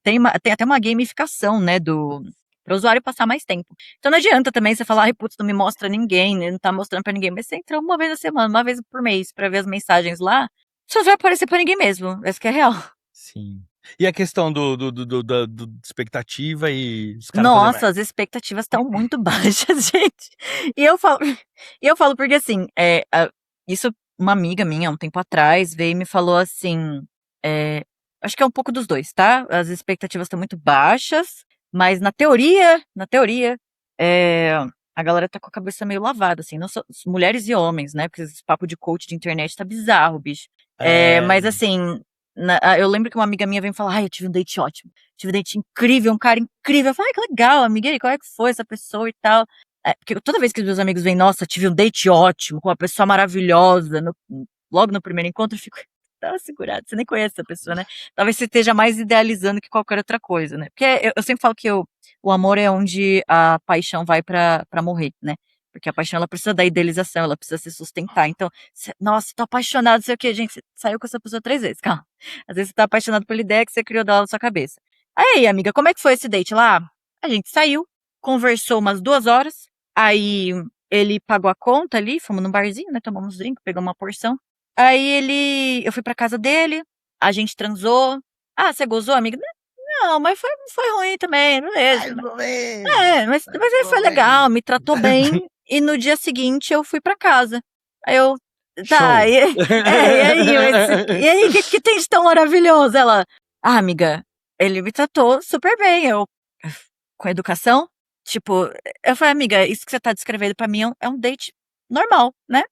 B: Tem até uma gamificação, né, para o usuário passar mais tempo. Então não adianta também você falar, ai, putz, não me mostra ninguém, né, não tá mostrando pra ninguém. Mas você entra uma vez na semana, uma vez por mês, pra ver as mensagens lá, só vai aparecer pra ninguém mesmo. Essa que é real.
A: Sim. E a questão da expectativa e os caras fazerem
B: Nossa, as expectativas estão muito baixas, gente. E eu falo porque assim, isso uma amiga minha, um tempo atrás, veio e me falou assim, acho que é um pouco dos dois, tá? As expectativas estão muito baixas, mas na teoria, a galera tá com a cabeça meio lavada, assim, não só mulheres e homens, né? Porque esse papo de coach de internet tá bizarro, bicho. Mas assim, eu lembro que uma amiga minha veio me falar, ai, eu tive um date ótimo, tive um date incrível, um cara incrível. Eu falei, ai, que legal, amiga, e aí, qual é que foi essa pessoa e tal? Porque toda vez que os meus amigos vêm, nossa, tive um date ótimo, com uma pessoa maravilhosa, logo no primeiro encontro eu fico, tava segurado, você nem conhece essa pessoa, né? Talvez você esteja mais idealizando que qualquer outra coisa, né? Porque eu sempre falo que o amor é onde a paixão vai pra morrer, né? Porque a paixão, ela precisa da idealização, ela precisa se sustentar. Então, nossa, tô apaixonado, sei o quê, gente, você saiu com essa pessoa 3 vezes, calma. Às vezes você tá apaixonado pela ideia que você criou dela na sua cabeça. Aí, amiga, como é que foi esse date lá? A gente saiu, conversou umas 2 horas, aí ele pagou a conta ali, fomos num barzinho, né, tomamos drink, pegamos uma porção. Aí eu fui pra casa dele, a gente transou. Ah, você gozou, amiga? Não, mas foi ruim também, beleza. Mas ele foi legal, me tratou bem. E no dia seguinte eu fui pra casa. Aí eu, tá,
A: Show.
B: e aí, o que tem de tão maravilhoso? Ela, amiga, ele me tratou super bem, com educação. Tipo, eu falei, amiga, isso que você tá descrevendo pra mim é um date normal, né?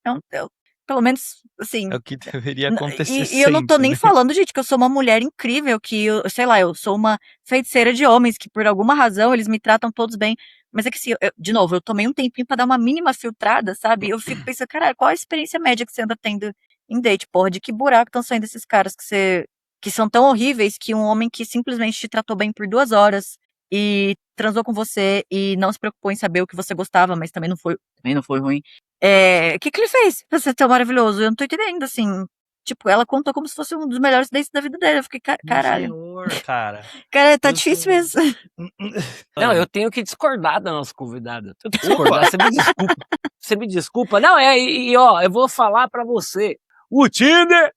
B: Pelo menos, assim.
A: É o que deveria acontecer
B: E eu não tô
A: sempre,
B: nem
A: né?
B: falando, gente, que eu sou uma mulher incrível, que, sei lá, eu sou uma feiticeira de homens, que por alguma razão eles me tratam todos bem. Mas é que, assim, de novo, eu tomei um tempinho pra dar uma mínima filtrada, sabe? Eu fico pensando, caralho, qual a experiência média que você anda tendo em date? Porra, de que buraco estão saindo esses caras que são tão horríveis que um homem que simplesmente te tratou bem por 2 horas e transou com você e não se preocupou em saber o que você gostava, mas também não foi ruim. O que ele fez pra ser tão maravilhoso? Eu não tô entendendo, assim. Tipo, ela contou como se fosse um dos melhores dates da vida dela. Eu fiquei, caralho.
A: Senhor, cara.
B: Cara, tá difícil mesmo.
C: Não, eu tenho que discordar da nossa convidada. Tenho que discordar, você me desculpa. Você me desculpa. Não, ó, eu vou falar pra você. O Tinder,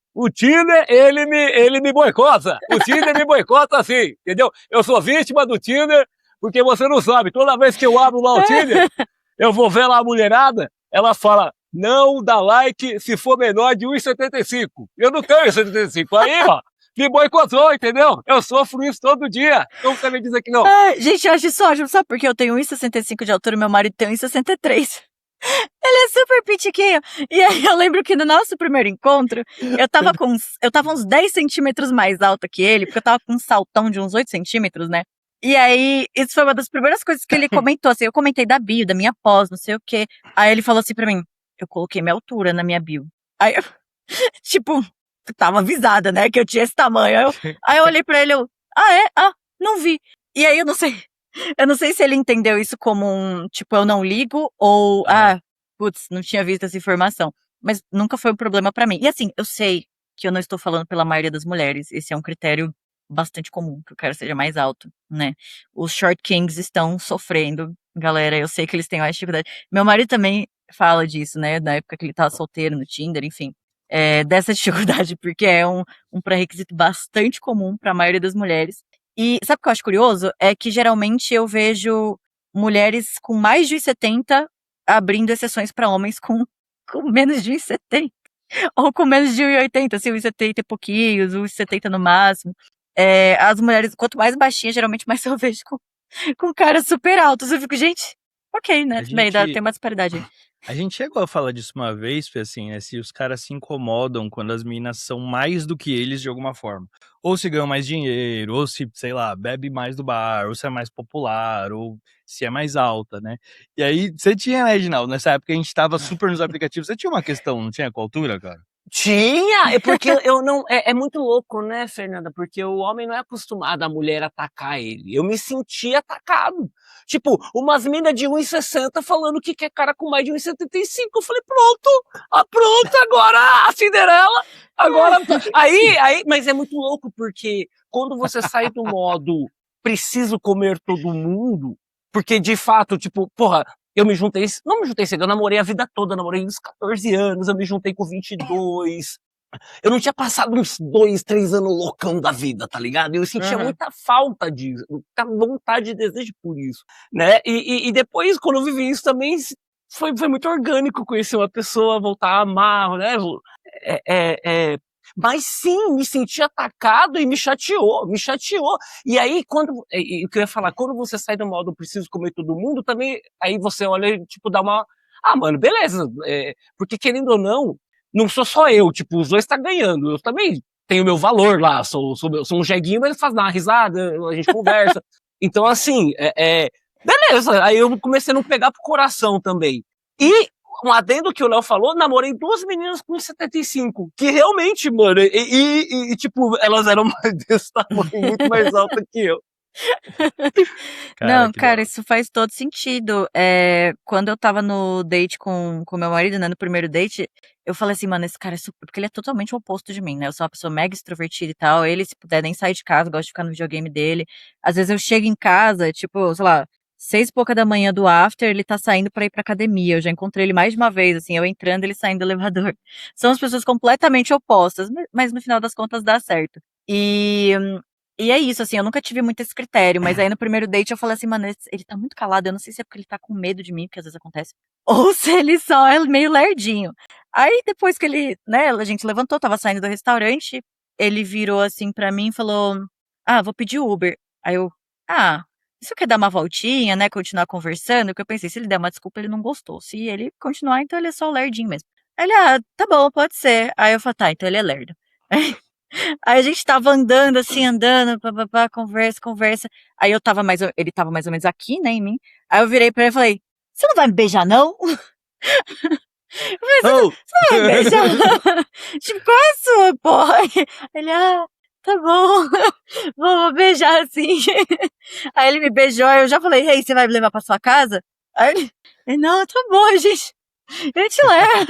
C: ele me boicota. O Tinder me boicota assim, entendeu? Eu sou vítima do Tinder, porque você não sabe, toda vez que eu abro lá o Tinder, eu vou ver lá a mulherada, ela fala, não dá like se for menor de 1,75. Eu não tenho 1,75. Aí, ó, me boicotou, entendeu? Eu sofro isso todo dia. Como você me diz aqui, não?
B: Gente, eu acho isso ótimo, sabe? Porque eu tenho 1,65 de altura e meu marido tem 1,63. Ele é super pitiquinho. E aí eu lembro que no nosso primeiro encontro, eu tava uns 10 centímetros mais alta que ele, porque eu tava com um saltão de uns 8 centímetros, né? E aí, isso foi uma das primeiras coisas que ele comentou, assim, eu comentei da bio, da minha pós, não sei o quê. Aí ele falou assim pra mim, eu coloquei minha altura na minha bio. Aí eu, tipo, tava avisada, né, que eu tinha esse tamanho. Aí eu olhei pra ele, não vi. E aí eu não sei se ele entendeu isso como tipo, eu não ligo, ou, putz, não tinha visto essa informação. Mas nunca foi um problema pra mim. E assim, eu sei que eu não estou falando pela maioria das mulheres, esse é um critério bastante comum, que o cara seja mais alto, né? Os short kings estão sofrendo, galera, eu sei que eles têm mais dificuldade. Meu marido também fala disso, né? Na época que ele tava solteiro no Tinder, enfim. Dessa dificuldade, porque é um pré-requisito bastante comum para a maioria das mulheres. E sabe o que eu acho curioso? É que geralmente eu vejo mulheres com mais de 1,70 abrindo exceções para homens com menos de 1,70. Ou com menos de 1,80, assim, 1,70 e pouquinhos, 1,70 no máximo. As mulheres, quanto mais baixinhas, geralmente mais eu vejo com caras super altos. Eu fico, gente, ok, né?
A: A
B: Tudo bem,
A: gente,
B: tem uma disparidade aí.
A: a gente chegou a falar disso uma vez, Fê, assim, né? Se os caras se incomodam quando as minas são mais do que eles de alguma forma. Ou se ganham mais dinheiro, ou se, sei lá, bebe mais do bar, ou se é mais popular, ou se é mais alta, né? E aí, você tinha, né, Reginaldo? Nessa época a gente tava super nos aplicativos. Você tinha uma questão, não tinha, com a altura, cara?
C: Tinha! É porque eu não. É muito louco, né, Fernanda? Porque o homem não é acostumado a mulher atacar ele. Eu me senti atacado. Tipo, umas minas de 1,60 falando que quer cara com mais de 1,75. Eu falei, pronto! Pronto, agora a Cinderela! Agora. Aí, mas é muito louco, porque quando você sai do modo preciso comer todo mundo, porque de fato, tipo, porra, eu me juntei, não me juntei cedo, eu namorei a vida toda, eu namorei uns 14 anos, eu me juntei com 22. Eu não tinha passado uns 2, 3 anos loucão da vida, tá ligado? Eu sentia
B: Uhum.
C: muita falta disso, muita vontade e desejo por isso, né? E depois, quando eu vivi isso também, foi muito orgânico conhecer uma pessoa, voltar a amar, né? É, é, é, mas sim, me senti atacado e me chateou. E aí, o que eu ia falar, quando você sai do modo preciso comer todo mundo, também, aí você olha e, tipo, dá uma, mano, beleza, porque querendo ou não sou só eu, tipo, os dois tá ganhando, eu também tenho meu valor lá, sou um jeguinho, mas ele faz dar uma risada, a gente conversa. Então, assim, beleza, aí eu comecei a não pegar pro coração também. E um adendo que o Léo falou, namorei 2 meninas com 1,75, que realmente, mano, tipo, elas eram desse tamanho, muito mais alta que eu.
A: Cara,
B: Não,
A: que da
B: cara,
A: hora.
B: isso faz todo sentido. Quando eu tava no date com meu marido, né, no primeiro date, eu falei assim, mano, esse cara é super... Porque ele é totalmente o oposto de mim, né? Eu sou uma pessoa mega extrovertida e tal. Ele, se puder, nem sair de casa, gosta de ficar no videogame dele. Às vezes eu chego em casa, tipo, sei lá, 6 e pouca da manhã do after, ele tá saindo pra ir pra academia. Eu já encontrei ele mais de uma vez, assim, eu entrando, ele saindo do elevador. São as pessoas completamente opostas, mas no final das contas dá certo. E é isso, assim, eu nunca tive muito esse critério, mas aí no primeiro date eu falei assim, mano, ele tá muito calado, eu não sei se é porque ele tá com medo de mim, porque às vezes acontece, ou se ele só é meio lerdinho. Aí depois que ele, né, a gente levantou, tava saindo do restaurante, ele virou assim pra mim e falou, vou pedir Uber. Aí eu, isso quer dar uma voltinha, né, continuar conversando, porque eu pensei, se ele der uma desculpa, ele não gostou. Se ele continuar, então ele é só o lerdinho mesmo. Aí ele, tá bom, pode ser. Aí eu falei, tá, então ele é lerdo. Aí a gente tava andando, assim, andando, papapá, conversa. Aí ele tava mais ou menos aqui, né, em mim. Aí eu virei pra ele e falei, você não vai me beijar, não? Eu falei,
A: Oh!
B: você não vai me beijar? Tipo, qual é a sua, porra? Ele, tá bom, vou beijar, assim. Aí ele me beijou, aí eu já falei, ei, você vai me levar pra sua casa? Aí ele, não, tá bom, gente. Ele te leva.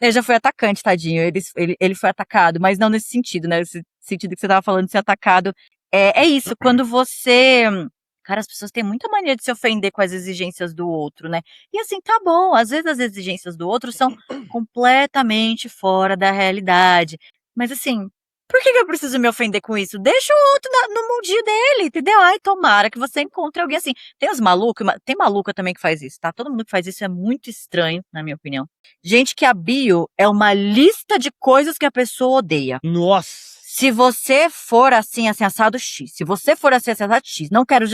B: Ele já foi atacante, tadinho. Ele foi atacado, mas não nesse sentido, né? Nesse sentido que você tava falando de ser atacado. É isso, quando você. Cara, as pessoas têm muita mania de se ofender com as exigências do outro, né? E assim, tá bom, às vezes as exigências do outro são completamente fora da realidade. Mas assim, por que eu preciso me ofender com isso? Deixa o outro no mundinho dele, entendeu? Ai, tomara que você encontre alguém assim. Tem os malucos, tem maluca também que faz isso, tá? Todo mundo que faz isso é muito estranho, na minha opinião. Gente que a bio é uma lista de coisas que a pessoa odeia.
A: Nossa!
B: Se você for assim, assado X. Se você for assim, assado X. Não quero...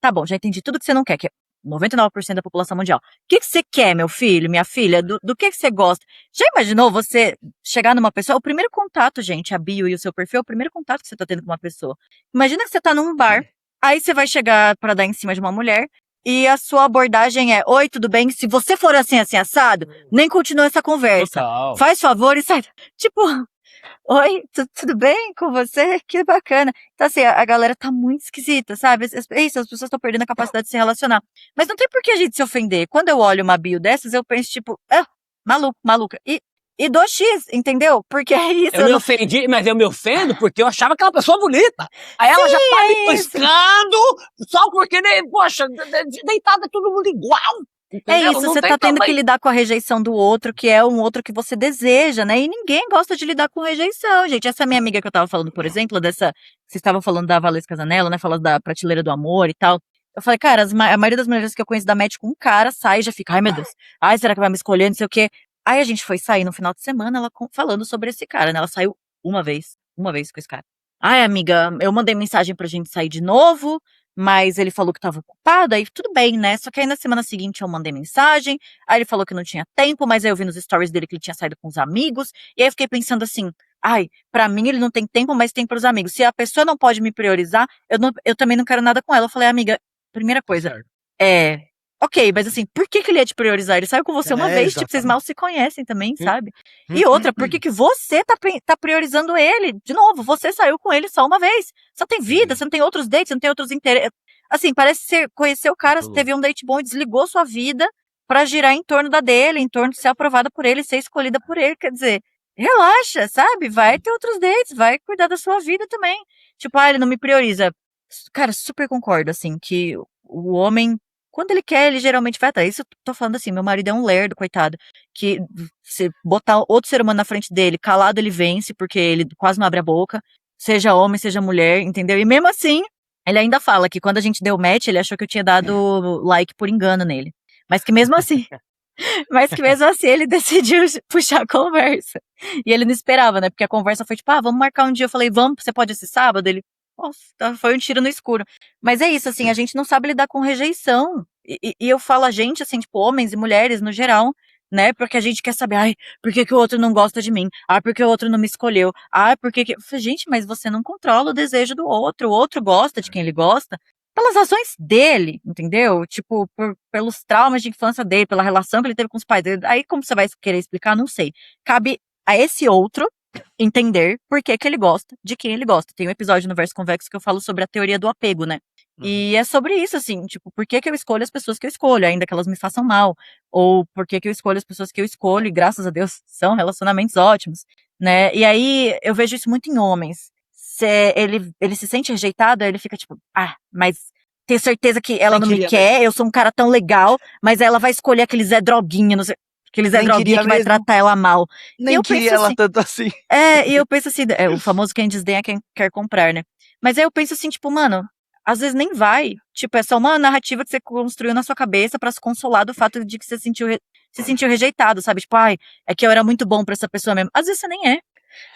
B: Tá bom, já entendi tudo que você não quer, que é 99% da população mundial. O que você quer, meu filho, minha filha? Do que você gosta? Já imaginou você chegar numa pessoa? O primeiro contato, gente, a bio e o seu perfil é o primeiro contato que você tá tendo com uma pessoa. Imagina que você tá num bar, aí você vai chegar pra dar em cima de uma mulher, e a sua abordagem é, oi, tudo bem? Se você for assim, assado, nem continua essa conversa.
A: Total.
B: Faz favor e sai. Tipo... Oi, tudo bem com você? Que bacana. Então, assim, a galera tá muito esquisita, sabe? É isso, as pessoas estão perdendo a capacidade de se relacionar. Mas não tem por que a gente se ofender. Quando eu olho uma bio dessas, eu penso, tipo, maluco, maluca. E e dou X, entendeu? Porque é isso.
C: Eu me ofendi, mas eu me ofendo porque eu achava aquela pessoa bonita. Aí ela já tá me pescando só porque, poxa, deitada é todo mundo igual. Entendeu?
B: É isso,
C: Não
B: você
C: tem
B: tá tendo que
C: tamanho.
B: lidar com a rejeição do outro, que é um outro que você deseja, né? E ninguém gosta de lidar com rejeição, gente. Essa minha amiga que eu tava falando, por exemplo, vocês estavam falando da Valesca Zanella, né? Falando da prateleira do amor e tal. Eu falei, cara, a maioria das mulheres que eu conheço dá match com um cara, sai e já fica, ai meu Deus, ai, será que vai me escolher, não sei o quê. Aí a gente foi sair no final de semana, ela falando sobre esse cara, né? Ela saiu uma vez com esse cara. Ai, amiga, eu mandei mensagem pra gente sair de novo, mas ele falou que tava ocupado, aí tudo bem, né? Só que aí na semana seguinte eu mandei mensagem, aí ele falou que não tinha tempo, mas aí eu vi nos stories dele que ele tinha saído com os amigos, e aí eu fiquei pensando assim, ai, pra mim ele não tem tempo, mas tem pros amigos. Se a pessoa não pode me priorizar, eu também não quero nada com ela. Eu falei, amiga, primeira coisa, ok, mas assim, por que ele ia te priorizar? Ele saiu com você uma vez, tipo, vocês mal se conhecem também, sabe? E outra, por que você tá priorizando ele? De novo, você saiu com ele só uma vez. Você não tem vida, você não tem outros dates, você não tem outros interesses. Assim, parece ser, conheceu o cara, você teve um date bom e desligou sua vida pra girar em torno da dele, em torno de ser aprovada por ele, ser escolhida por ele. Quer dizer, relaxa, sabe? Vai ter outros dates, vai cuidar da sua vida também. Tipo, ele não me prioriza. Cara, super concordo, assim, que o homem, quando ele quer, ele geralmente vai atrás. Isso eu tô falando assim, meu marido é um lerdo, coitado, que se botar outro ser humano na frente dele, calado ele vence, porque ele quase não abre a boca, seja homem, seja mulher, entendeu? E mesmo assim, ele ainda fala que quando a gente deu match, ele achou que eu tinha dado like por engano nele. Mas que mesmo assim, ele decidiu puxar a conversa. E ele não esperava, né? Porque a conversa foi tipo, vamos marcar um dia. Eu falei, vamos, você pode esse sábado? Ele, nossa, foi um tiro no escuro. Mas é isso, assim, a gente não sabe lidar com rejeição. E eu falo a gente, assim, tipo, homens e mulheres no geral, né? Porque a gente quer saber, ai, por que o outro não gosta de mim? Ah, porque o outro não me escolheu? Ah, porque que... Gente, mas você não controla o desejo do outro. O outro gosta de quem ele gosta pelas razões dele, entendeu? Tipo, pelos traumas de infância dele, pela relação que ele teve com os pais dele. Aí, como você vai querer explicar, não sei. Cabe a esse outro entender por que ele gosta de quem ele gosta. Tem um episódio no Verso Convexo que eu falo sobre a teoria do apego, né? E é sobre isso, assim, tipo, por que eu escolho as pessoas que eu escolho, ainda que elas me façam mal? Ou por que eu escolho as pessoas que eu escolho e, graças a Deus, são relacionamentos ótimos, né? E aí, eu vejo isso muito em homens. Se ele se sente rejeitado, aí ele fica tipo, mas tenho certeza que ela não me quer, eu sou um cara tão legal, mas ela vai escolher aquele Zé Droguinha, não sei, aquele Zé Droguinha que vai tratar ela mal.
A: Nem queria ela tanto assim.
B: E eu penso assim, o famoso quem desdenha quem quer comprar, né? Mas aí eu penso assim, tipo, mano, às vezes nem vai. Tipo, é só uma narrativa que você construiu na sua cabeça pra se consolar do fato de que você se sentiu rejeitado, sabe? Tipo, é que eu era muito bom pra essa pessoa mesmo. Às vezes você nem é.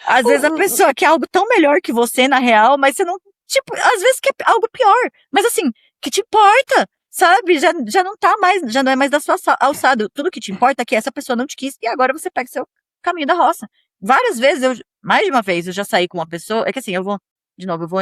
B: Às vezes a pessoa quer algo tão melhor que você, na real, mas você não, tipo, às vezes quer algo pior. Mas assim, que te importa? Sabe? Já não tá mais, já não é mais da sua alçada. Tudo que te importa é que essa pessoa não te quis e agora você pega o seu caminho da roça. Várias vezes, mais de uma vez, eu já saí com uma pessoa, é que assim, eu vou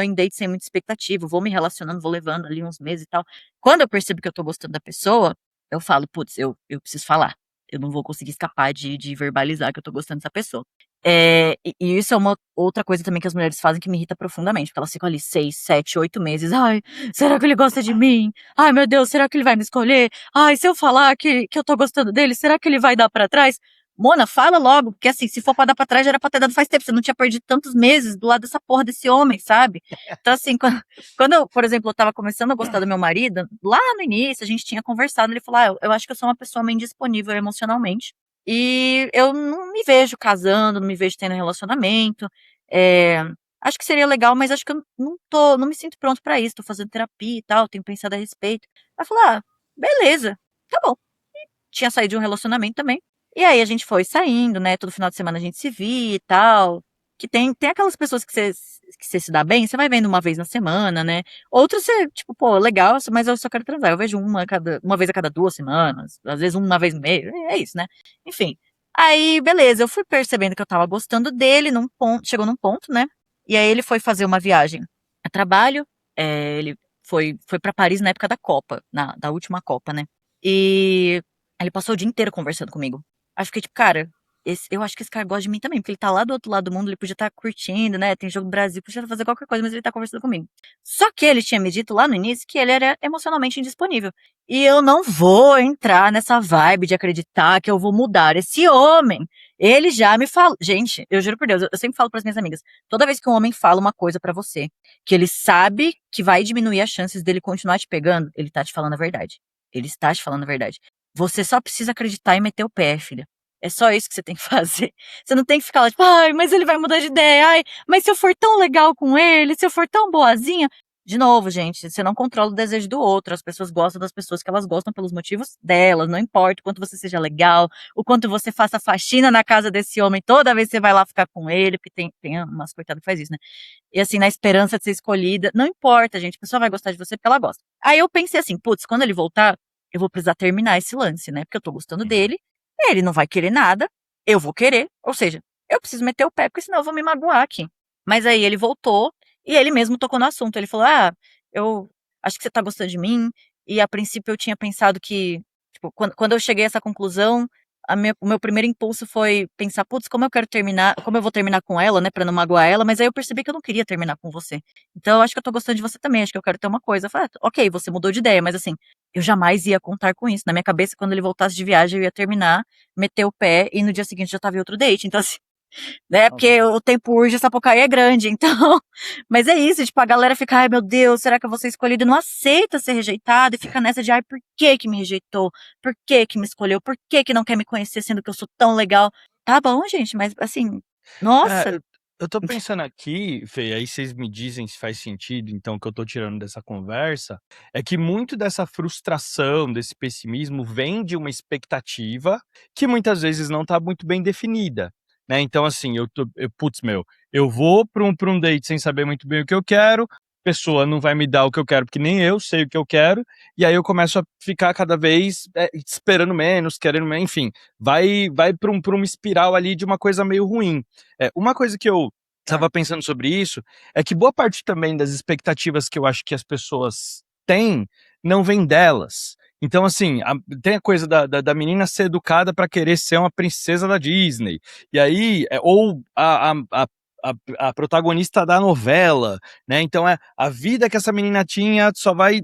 B: em date sem muita expectativa, vou me relacionando, vou levando ali uns meses e tal. Quando eu percebo que eu tô gostando da pessoa, eu falo, putz, eu preciso falar. Eu não vou conseguir escapar de verbalizar que eu tô gostando dessa pessoa. E isso é uma outra coisa também que as mulheres fazem que me irrita profundamente, porque elas ficam ali 6, 7, 8 meses. Ai, será que ele gosta de mim? Ai, meu Deus, será que ele vai me escolher? Ai, se eu falar que eu tô gostando dele, será que ele vai dar pra trás? Mona, fala logo, porque assim, se for pra dar pra trás, já era pra ter dado faz tempo. Você não tinha perdido tantos meses do lado dessa porra desse homem, sabe? Então, assim, quando eu, por exemplo, eu tava começando a gostar do meu marido, lá no início, a gente tinha conversado, ele falou, eu acho que eu sou uma pessoa meio indisponível emocionalmente. E eu não me vejo casando, não me vejo tendo relacionamento. Acho que seria legal, mas acho que eu não me sinto pronto pra isso. Tô fazendo terapia e tal, tenho pensado a respeito. Aí eu falei, beleza, tá bom. E tinha saído de um relacionamento também. E aí a gente foi saindo, né? Todo final de semana a gente se via e tal. Que tem aquelas pessoas que você se dá bem, você vai vendo uma vez na semana, né? Outras você, tipo, pô, legal, mas eu só quero transar. Eu vejo uma vez a cada 2 semanas, às vezes uma vez no mês, é isso, né? Enfim. Aí, beleza, eu fui percebendo que eu tava gostando dele, chegou num ponto, né? E aí ele foi fazer uma viagem a trabalho, ele foi pra Paris na época da Copa, da última Copa, né? E ele passou o dia inteiro conversando comigo. Aí eu fiquei tipo, cara, eu acho que esse cara gosta de mim também, porque ele tá lá do outro lado do mundo, ele podia estar curtindo, né? Tem jogo do Brasil, podia fazer qualquer coisa, mas ele tá conversando comigo. Só que ele tinha me dito lá no início que ele era emocionalmente indisponível. E eu não vou entrar nessa vibe de acreditar que eu vou mudar esse homem. Ele já me falou. Gente, eu juro por Deus, eu sempre falo pras minhas amigas. Toda vez que um homem fala uma coisa pra você, que ele sabe que vai diminuir as chances dele continuar te pegando, ele tá te falando a verdade. Ele está te falando a verdade. Você só precisa acreditar e meter o pé, filha. É só isso que você tem que fazer. Você não tem que ficar lá, tipo, ai, mas ele vai mudar de ideia. Ai, mas se eu for tão legal com ele, se eu for tão boazinha. De novo, gente, você não controla o desejo do outro. As pessoas gostam das pessoas que elas gostam pelos motivos delas. Não importa o quanto você seja legal, o quanto você faça faxina na casa desse homem toda vez que você vai lá ficar com ele, porque tem umas coitadas que faz isso, né? E assim, na esperança de ser escolhida. Não importa, gente. A pessoa vai gostar de você porque ela gosta. Aí eu pensei assim, putz, quando ele voltar, eu vou precisar terminar esse lance, né? Porque eu tô gostando dele. Ele não vai querer nada, eu vou querer, ou seja, eu preciso meter o pé, porque senão eu vou me magoar aqui. Mas aí ele voltou, e ele mesmo tocou no assunto, ele falou, eu acho que você tá gostando de mim, e a princípio eu tinha pensado que, tipo, quando eu cheguei a essa conclusão, o meu primeiro impulso foi pensar, putz, como eu vou terminar com ela, né, pra não magoar ela, mas aí eu percebi que eu não queria terminar com você. Então eu acho que eu tô gostando de você também, acho que eu quero ter uma coisa. Eu falei, ok, você mudou de ideia, mas assim, eu jamais ia contar com isso. Na minha cabeça, quando ele voltasse de viagem, eu ia terminar, meter o pé, e no dia seguinte já tava em outro date. Então, assim, né, porque o tempo urge, essa Sapucaí é grande, então. Mas é isso, tipo, a galera fica, ai meu Deus, será que eu vou ser escolhida? Não aceita ser rejeitado e fica nessa de, ai, por que que me rejeitou? Por que que me escolheu? Por que que não quer me conhecer, sendo que eu sou tão legal? Tá bom, gente, mas assim, nossa.
A: Eu tô pensando aqui, Fê, aí vocês me dizem se faz sentido, então, o que eu tô tirando dessa conversa, é que muito dessa frustração, desse pessimismo, vem de uma expectativa que muitas vezes não tá muito bem definida, né? Então, assim, putz, eu vou pra um date sem saber muito bem o que eu quero, a pessoa não vai me dar o que eu quero, porque nem eu sei o que eu quero, e aí eu começo a ficar cada vez esperando menos, querendo menos, enfim, vai pra uma espiral ali de uma coisa meio ruim. Uma coisa que eu estava pensando sobre isso é que boa parte também das expectativas que eu acho que as pessoas têm não vem delas. Então, assim, tem a coisa da menina ser educada para querer ser uma princesa da Disney. E aí, ou a protagonista da novela, né? Então, a vida que essa menina tinha só vai.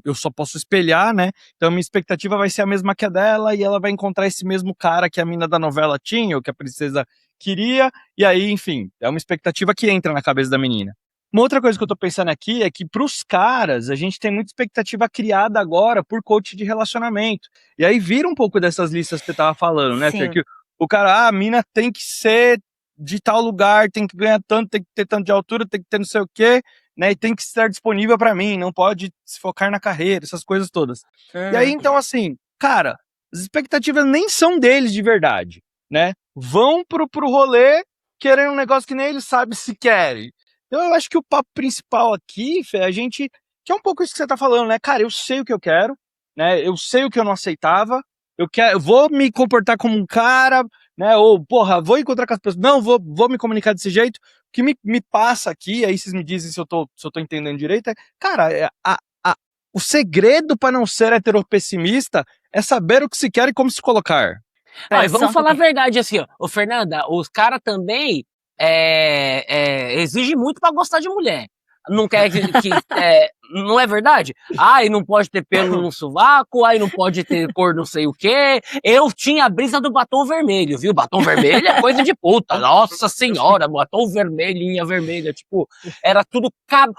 A: Eu só posso espelhar, né? Então, minha expectativa vai ser a mesma que a dela e ela vai encontrar esse mesmo cara que a menina da novela tinha, ou que a princesa queria, e aí, enfim, é uma expectativa que entra na cabeça da menina. Uma outra coisa que eu tô pensando aqui é que pros caras, a gente tem muita expectativa criada agora por coach de relacionamento. E aí vira um pouco dessas listas que você tava falando, né, Fê?
B: Sim.
A: Que o cara, a mina tem que ser de tal lugar, tem que ganhar tanto, tem que ter tanto de altura, tem que ter não sei o quê, né, e tem que estar disponível pra mim, não pode se focar na carreira, essas coisas todas. E aí, então, assim, cara, as expectativas nem são deles de verdade, né? Vão pro rolê querendo um negócio que nem eles sabem se querem. Então eu acho que o papo principal aqui, Fê, que é um pouco isso que você tá falando, né? Cara, eu sei o que eu quero, né? Eu sei o que eu não aceitava, eu vou me comportar como um cara, né? Ou, porra, vou encontrar com as pessoas, não, vou me comunicar desse jeito. O que me passa aqui, aí vocês me dizem se eu tô entendendo direito, cara, o segredo para não ser heteropessimista é saber o que se quer e como se colocar.
C: E vamos falar a verdade assim, ó. Ô, Fernanda, os caras também exigem muito pra gostar de mulher. Não quer não é verdade? Ai, não pode ter pelo no sovaco, ai, não pode ter cor não sei o quê. Eu tinha a brisa do batom vermelho, viu? Batom vermelho é coisa de puta. Nossa senhora, batom vermelho, linha vermelha. Tipo, era tudo...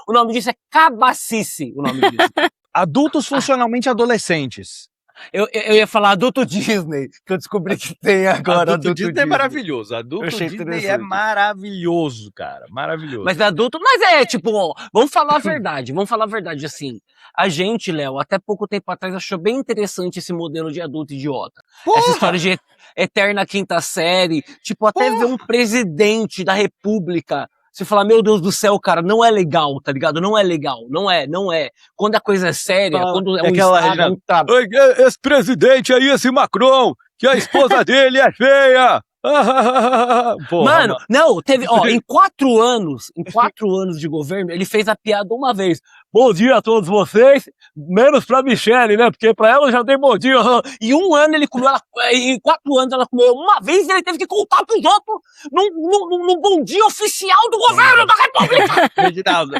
C: O nome disso é cabacice, o nome disso.
A: Adultos funcionalmente adolescentes.
C: Eu ia falar adulto Disney, que eu descobri que tem agora.
A: Adulto Disney é maravilhoso. Adulto Disney é maravilhoso, cara. Maravilhoso.
C: Mas tipo, vamos falar a verdade, assim. A gente, Léo, até pouco tempo atrás achou bem interessante esse modelo de adulto idiota. Porra! Essa história de eterna quinta série, tipo, até ver um presidente da república. Você fala, meu Deus do céu, cara, não é legal, tá ligado? Não é legal, não é. Quando a coisa é séria, quando é um estado...
A: Esse presidente aí, esse Macron, que a esposa dele é feia!
C: Porra, mano, não, teve, em 4 anos de governo, ele fez a piada uma vez. Bom dia a todos vocês, menos pra Michelle, né? Porque pra ela eu já dei bom dia. E um ano ele comeu, em 4 anos ela comeu uma vez e ele teve que contar pros outros num bom dia oficial do governo da República.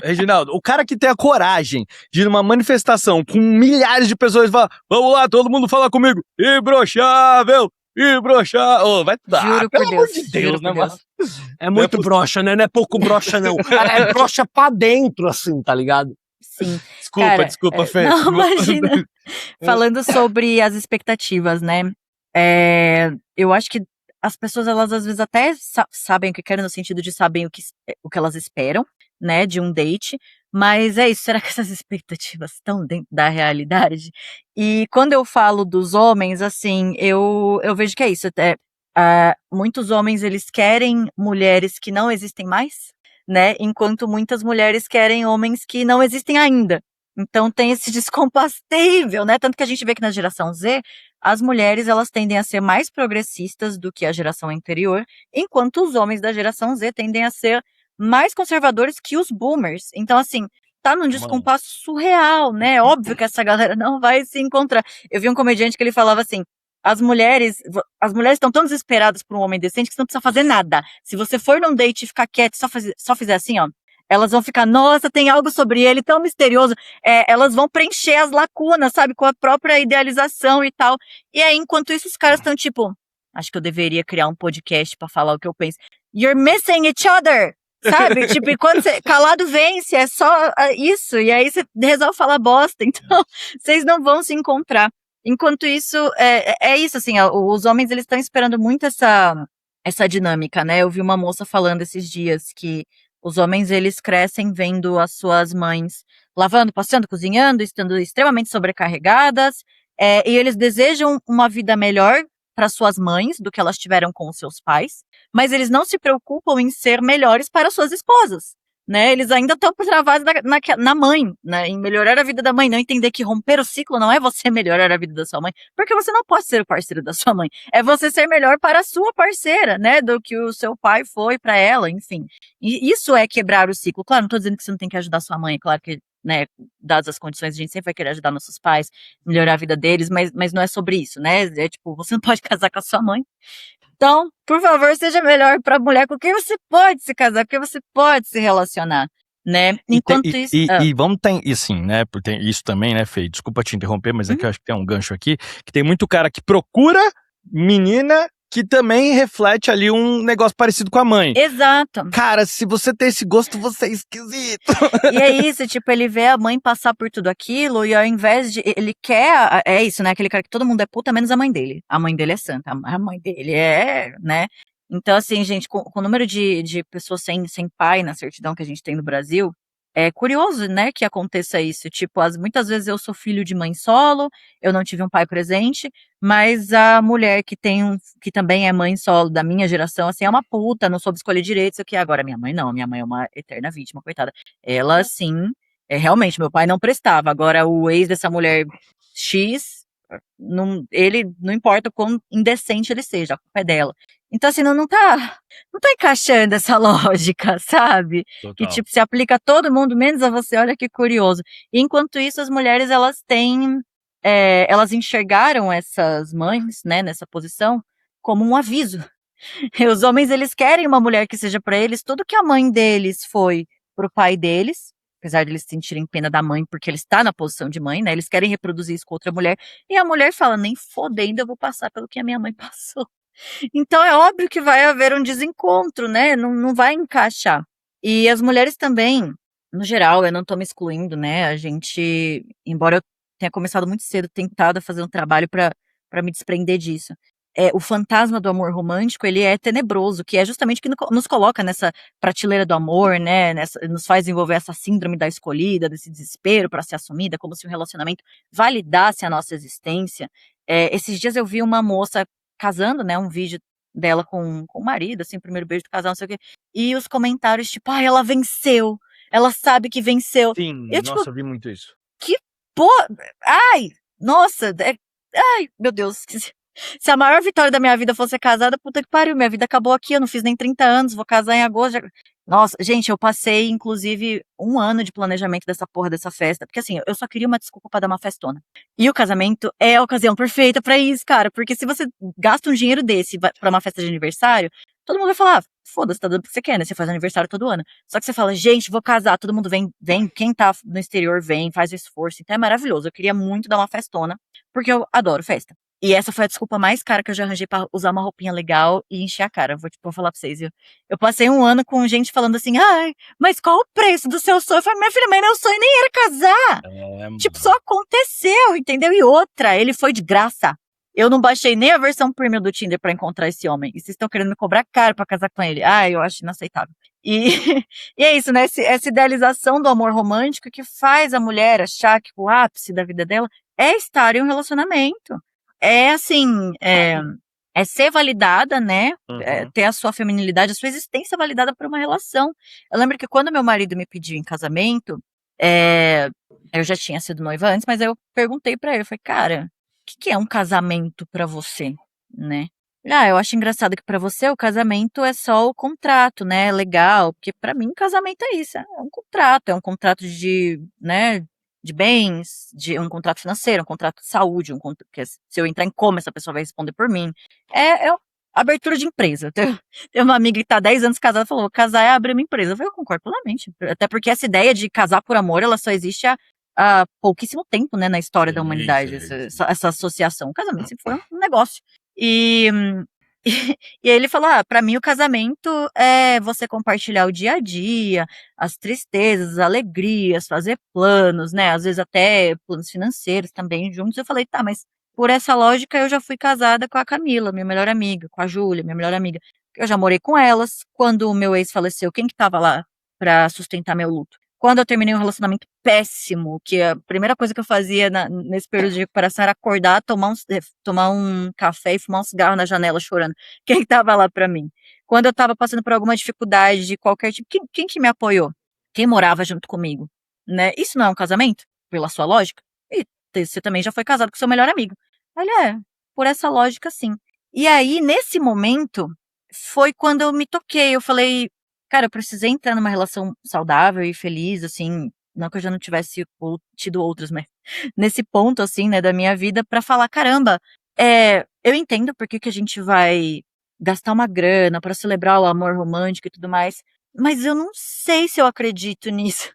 A: Reginaldo, o cara que tem a coragem de ir numa manifestação com milhares de pessoas e falar, vamos lá, todo mundo fala comigo, imbrochável! Ih, broxa! Ô, vai dar,
B: Juro
A: pelo
B: por
A: amor
B: Deus,
A: de
B: juro
A: Deus, né,
B: por
A: mano?
B: Deus.
C: É muito broxa, né? Não é pouco broxa, não. É broxa pra dentro, assim, tá ligado?
B: Sim.
A: Desculpa,
B: Cara,
A: desculpa, Fê.
B: não, imagina. Falando sobre as expectativas, né? Eu acho que as pessoas, elas às vezes até sabem o que querem, no sentido de sabem o que elas esperam, né, de um date, mas é isso, será que essas expectativas estão dentro da realidade? E quando eu falo dos homens, assim, eu vejo que é isso, até, muitos homens, eles querem mulheres que não existem mais, né, enquanto muitas mulheres querem homens que não existem ainda. Então tem esse descompasso terrível, né? Tanto que a gente vê que na geração Z, as mulheres, elas tendem a ser mais progressistas do que a geração anterior, enquanto os homens da geração Z tendem a ser mais conservadores que os boomers. Então, assim, tá num
A: Mano.
B: descompasso surreal, né? Óbvio que essa galera não vai se encontrar. Eu vi um comediante que ele falava assim: as mulheres estão tão desesperadas por um homem decente que você não precisa fazer nada. Se você for num date e ficar quieto, só fizer assim, ó, elas vão ficar, nossa, tem algo sobre ele tão misterioso. Elas vão preencher as lacunas, sabe, com a própria idealização e tal. E aí, enquanto isso, os caras estão tipo, acho que eu deveria criar um podcast pra falar o que eu penso. You're missing each other, sabe? Tipo, e quando você, calado vence, é só isso. E aí você resolve falar bosta. Então, vocês não vão se encontrar. Enquanto isso, é isso, assim, os homens, eles estão esperando muito essa dinâmica, né? Eu vi uma moça falando esses dias que os homens, eles crescem vendo as suas mães lavando, passando, cozinhando, estando extremamente sobrecarregadas, e eles desejam uma vida melhor para suas mães do que elas tiveram com os seus pais, mas eles não se preocupam em ser melhores para suas esposas, né? Eles ainda estão travados na mãe, né? Em melhorar a vida da mãe, não entender que romper o ciclo não é você melhorar a vida da sua mãe, porque você não pode ser o parceiro da sua mãe, é você ser melhor para a sua parceira, né? Do que o seu pai foi para ela, enfim. E isso é quebrar o ciclo. Claro, não tô dizendo que você não tem que ajudar sua mãe, claro que, né, dadas as condições, a gente sempre vai querer ajudar nossos pais, melhorar a vida deles, mas não é sobre isso, né? É tipo, você não pode casar com a sua mãe. Então, por favor, seja melhor pra mulher com quem você pode se casar, porque você pode se relacionar, né? Enquanto isso.
A: E vamos ter, e assim, né? Porque tem isso também, né, Fê? Desculpa te interromper, mas é que eu acho que tem um gancho aqui, que tem muito cara que procura menina que também reflete ali um negócio parecido com a mãe.
B: Exato.
A: Cara, se você tem esse gosto, você é esquisito.
B: E é isso, tipo, ele vê a mãe passar por tudo aquilo e ao invés de. Ele quer. É isso, né? Aquele cara que todo mundo é puta, menos a mãe dele. A mãe dele é santa. A mãe dele é, né? Então, assim, gente, com o número de pessoas sem pai na certidão que a gente tem no Brasil, é curioso, né, que aconteça isso. Tipo, muitas vezes eu sou filho de mãe solo, eu não tive um pai presente, mas a mulher que também é mãe solo da minha geração, assim, é uma puta, não soube escolher direito, isso aqui. Agora, minha mãe não, minha mãe é uma eterna vítima, coitada. Ela, sim, realmente, meu pai não prestava. Agora, o ex dessa mulher X, ele não importa o quão indecente ele seja, a culpa é dela. Então, assim, não tá encaixando essa lógica, sabe?
A: Total.
B: Que, tipo, se aplica a todo mundo, menos a você, olha que curioso. E, enquanto isso, as mulheres, elas enxergaram essas mães, né, nessa posição, como um aviso. E os homens, eles querem uma mulher que seja pra eles tudo que a mãe deles foi pro pai deles, apesar de eles sentirem pena da mãe, porque ele está na posição de mãe, né, eles querem reproduzir isso com outra mulher, e a mulher fala, nem fodendo eu vou passar pelo que a minha mãe passou. Então é óbvio que vai haver um desencontro, né? Não vai encaixar. E as mulheres também, no geral, eu não tô me excluindo, né? A gente, embora eu tenha começado muito cedo, tentado fazer um trabalho para me desprender disso. O fantasma do amor romântico, ele é tenebroso, que é justamente o que nos coloca nessa prateleira do amor, né? Nos faz desenvolver essa síndrome da escolhida, desse desespero para ser assumida, como se o relacionamento validasse a nossa existência. Esses dias eu vi uma moça casando, né, um vídeo dela com o marido, assim, o primeiro beijo do casal, não sei o quê, e os comentários, tipo, ai, ela venceu, ela sabe que venceu.
A: Sim,
B: Eu, tipo,
A: nossa, eu vi muito isso.
B: que porra, ai, nossa, ai, meu Deus, se a maior vitória da minha vida fosse ser casada, puta que pariu, minha vida acabou aqui, eu não fiz nem 30 anos, vou casar em agosto. Nossa, gente, eu passei, inclusive, 1 ano de planejamento dessa porra dessa festa, porque assim, eu só queria uma desculpa pra dar uma festona. E o casamento é a ocasião perfeita pra isso, cara, porque se você gasta um dinheiro desse pra uma festa de aniversário, todo mundo vai falar, foda-se, tá dando o que você quer, né? Você faz aniversário todo ano. Só que você fala, gente, vou casar, todo mundo vem, quem tá no exterior vem, faz o esforço, então é maravilhoso. Eu queria muito dar uma festona, porque eu adoro festa. E essa foi a desculpa mais cara que eu já arranjei pra usar uma roupinha legal e encher a cara. Vou falar pra vocês, viu? Eu passei um ano com gente falando assim, ai, mas qual o preço do seu sonho? Eu falei, minha filha, mas meu sonho nem era casar. Tipo, só aconteceu, entendeu? E outra, ele foi de graça. Eu não baixei nem a versão premium do Tinder pra encontrar esse homem. E vocês estão querendo me cobrar caro pra casar com ele. Ah, eu acho inaceitável. E, e é isso, né? Essa idealização do amor romântico que faz a mulher achar que o ápice da vida dela é estar em um relacionamento. É assim, é ser validada, né?
A: Uhum.
B: Ter a sua feminilidade, a sua existência validada por uma relação. Eu lembro que quando meu marido me pediu em casamento, eu já tinha sido noiva antes, mas aí eu perguntei pra ele, eu falei, cara, o que é um casamento pra você, né? Eu acho engraçado que pra você o casamento é só o contrato, né? Legal, porque pra mim casamento é isso, é um contrato de, né, de bens, de um contrato financeiro, um contrato de saúde, porque se eu entrar em coma, essa pessoa vai responder por mim. É abertura de empresa. Tem uma amiga que tá há 10 anos casada, falou, casar é abrir uma empresa. Eu falei, eu concordo plenamente. Até porque essa ideia de casar por amor, ela só existe há pouquíssimo tempo, né, na história da humanidade, essa associação. O casamento sempre foi um negócio. E, e aí ele falou, pra mim o casamento é você compartilhar o dia a dia, as tristezas, as alegrias, fazer planos, né, às vezes até planos financeiros também juntos. Eu falei, tá, mas por essa lógica eu já fui casada com a Camila, minha melhor amiga, com a Júlia, minha melhor amiga. Eu já morei com elas. Quando o meu ex faleceu, quem que tava lá pra sustentar meu luto? Quando eu terminei um relacionamento péssimo, que a primeira coisa que eu fazia nesse período de recuperação era acordar, tomar um café e fumar um cigarro na janela chorando. Quem estava lá pra mim? Quando eu estava passando por alguma dificuldade de qualquer tipo, quem que me apoiou? Quem morava junto comigo? Né? Isso não é um casamento? Pela sua lógica? E você também já foi casado com seu melhor amigo. Olha, por essa lógica, sim. E aí, nesse momento, foi quando eu me toquei. Eu falei, cara, eu precisei entrar numa relação saudável e feliz, assim, não que eu já não tivesse tido outras, mas nesse ponto, assim, né, da minha vida, pra falar, caramba, eu entendo por que a gente vai gastar uma grana pra celebrar o amor romântico e tudo mais, mas eu não sei se eu acredito nisso.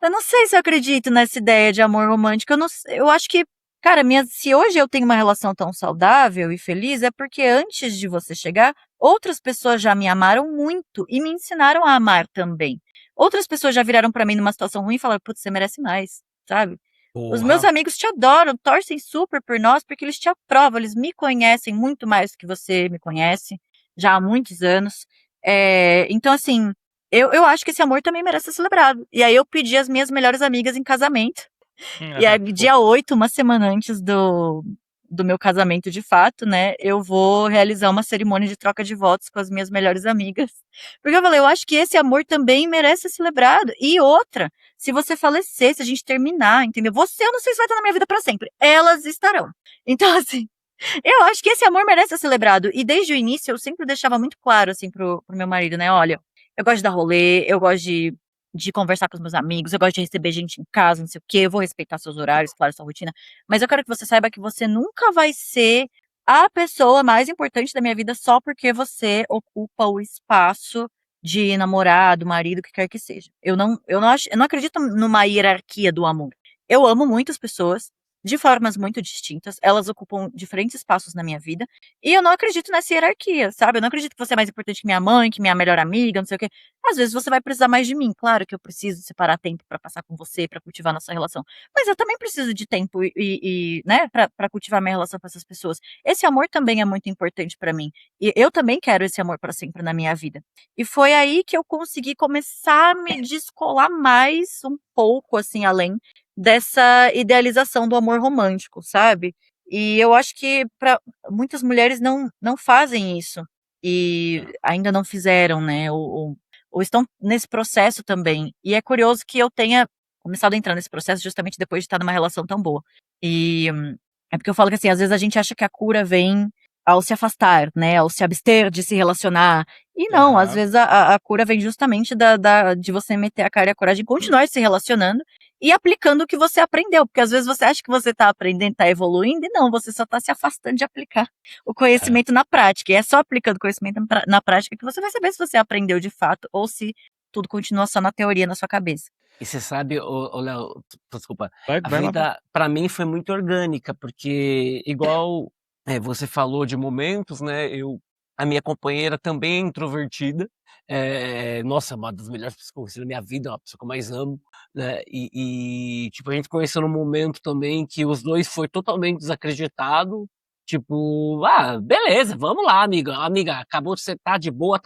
B: Eu não sei se eu acredito nessa ideia de amor romântico. Eu acho que, cara, se hoje eu tenho uma relação tão saudável e feliz, é porque antes de você chegar, outras pessoas já me amaram muito e me ensinaram a amar também. Outras pessoas já viraram pra mim numa situação ruim e falaram, putz, você merece mais, sabe? Os meus
C: Porra.
B: amigos te adoram, torcem super por nós, porque eles te aprovam, eles me conhecem muito mais do que você me conhece, já há muitos anos. Então, assim, eu acho que esse amor também merece ser celebrado. E aí eu pedi as minhas melhores amigas em casamento. E aí,
A: Que fofo.
B: dia 8, uma semana antes do meu casamento de fato, né, eu vou realizar uma cerimônia de troca de votos com as minhas melhores amigas. Porque eu falei, eu acho que esse amor também merece ser celebrado. E outra, se você falecer, se a gente terminar, entendeu? Você, eu não sei se vai estar na minha vida pra sempre. Elas estarão. Então, assim, eu acho que esse amor merece ser celebrado. E desde o início, eu sempre deixava muito claro, assim, pro meu marido, né? Olha, eu gosto de dar rolê, eu gosto de conversar com os meus amigos, eu gosto de receber gente em casa, não sei o quê, eu vou respeitar seus horários, claro, sua rotina, mas eu quero que você saiba que você nunca vai ser a pessoa mais importante da minha vida só porque você ocupa o espaço de namorado, marido, o que quer que seja. Eu não acredito numa hierarquia do amor. Eu amo muitas pessoas, de formas muito distintas, elas ocupam diferentes espaços na minha vida, e eu não acredito nessa hierarquia, sabe? Eu não acredito que você é mais importante que minha mãe, que minha melhor amiga, não sei o quê. Às vezes você vai precisar mais de mim, claro que eu preciso separar tempo pra passar com você, pra cultivar nossa relação, mas eu também preciso de tempo né, pra cultivar minha relação com essas pessoas. Esse amor também é muito importante pra mim, e eu também quero esse amor pra sempre na minha vida. E foi aí que eu consegui começar a me descolar mais um pouco, assim, além dessa idealização do amor romântico, sabe? E eu acho que para muitas mulheres não fazem isso e ainda não fizeram, né? Ou estão nesse processo também. E é curioso que eu tenha começado a entrar nesse processo justamente depois de estar numa relação tão boa. E é porque eu falo que assim, às vezes a gente acha que a cura vem ao se afastar, né? Ao se abster de se relacionar. E não, às
A: Aham.
B: vezes a cura vem justamente de você meter a cara e a coragem de continuar se relacionando e aplicando o que você aprendeu, porque às vezes você acha que você está aprendendo, está evoluindo, e não, você só está se afastando de aplicar o
C: É.
B: conhecimento na prática. E é só aplicando o conhecimento na prática que você vai saber se você aprendeu de fato ou se tudo continua só na teoria na sua cabeça.
C: E você sabe, ô Léo, desculpa,
A: Vai,
C: a
A: vai lá.
C: vida pra mim foi muito orgânica, porque igual Você falou de momentos, né? A minha companheira também é introvertida. Nossa, uma das melhores pessoas que eu conheci na minha vida, uma pessoa que eu mais amo, né? Tipo, a gente conheceu num momento também que os dois foi totalmente desacreditado. Tipo, beleza, vamos lá, amiga. Amiga, acabou de você tá de boa,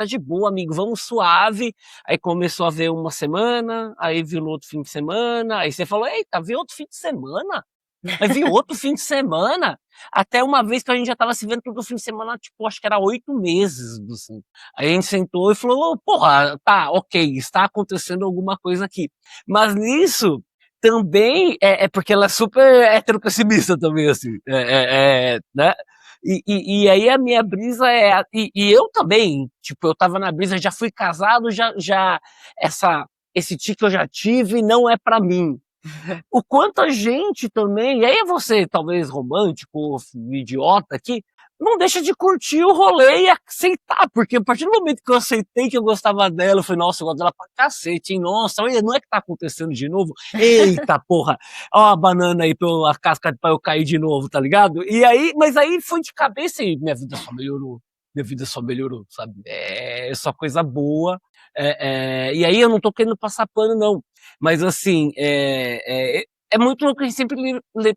C: amigo, vamos suave. Aí começou a ver uma semana, aí viu no outro fim de semana, aí você falou, eita, viu outro fim de semana? Aí vi outro fim de semana, até uma vez que a gente já tava se vendo todo fim de semana, tipo, acho que era 8 meses, assim. Aí a gente sentou e falou, porra, tá, ok, está acontecendo alguma coisa aqui. Mas nisso, também, porque ela é super heteropessimista também, assim, né? E aí a minha brisa e eu também, tipo, eu tava na brisa, já fui casado, esse tique eu já tive, não é pra mim. O quanto a gente também, e aí você, talvez romântico ou idiota aqui, não deixa de curtir o rolê e aceitar, porque a partir do momento que eu aceitei que eu gostava dela, eu falei, nossa, eu gosto dela pra cacete, hein? Nossa, olha, não é que tá acontecendo de novo? Eita porra, ó a banana aí, a casca pra eu cair de novo, tá ligado? E aí, mas aí foi de cabeça e minha vida só melhorou. Minha vida só melhorou, sabe? É só coisa boa. E aí eu não tô querendo passar pano, não. Mas assim, é muito louco que a gente sempre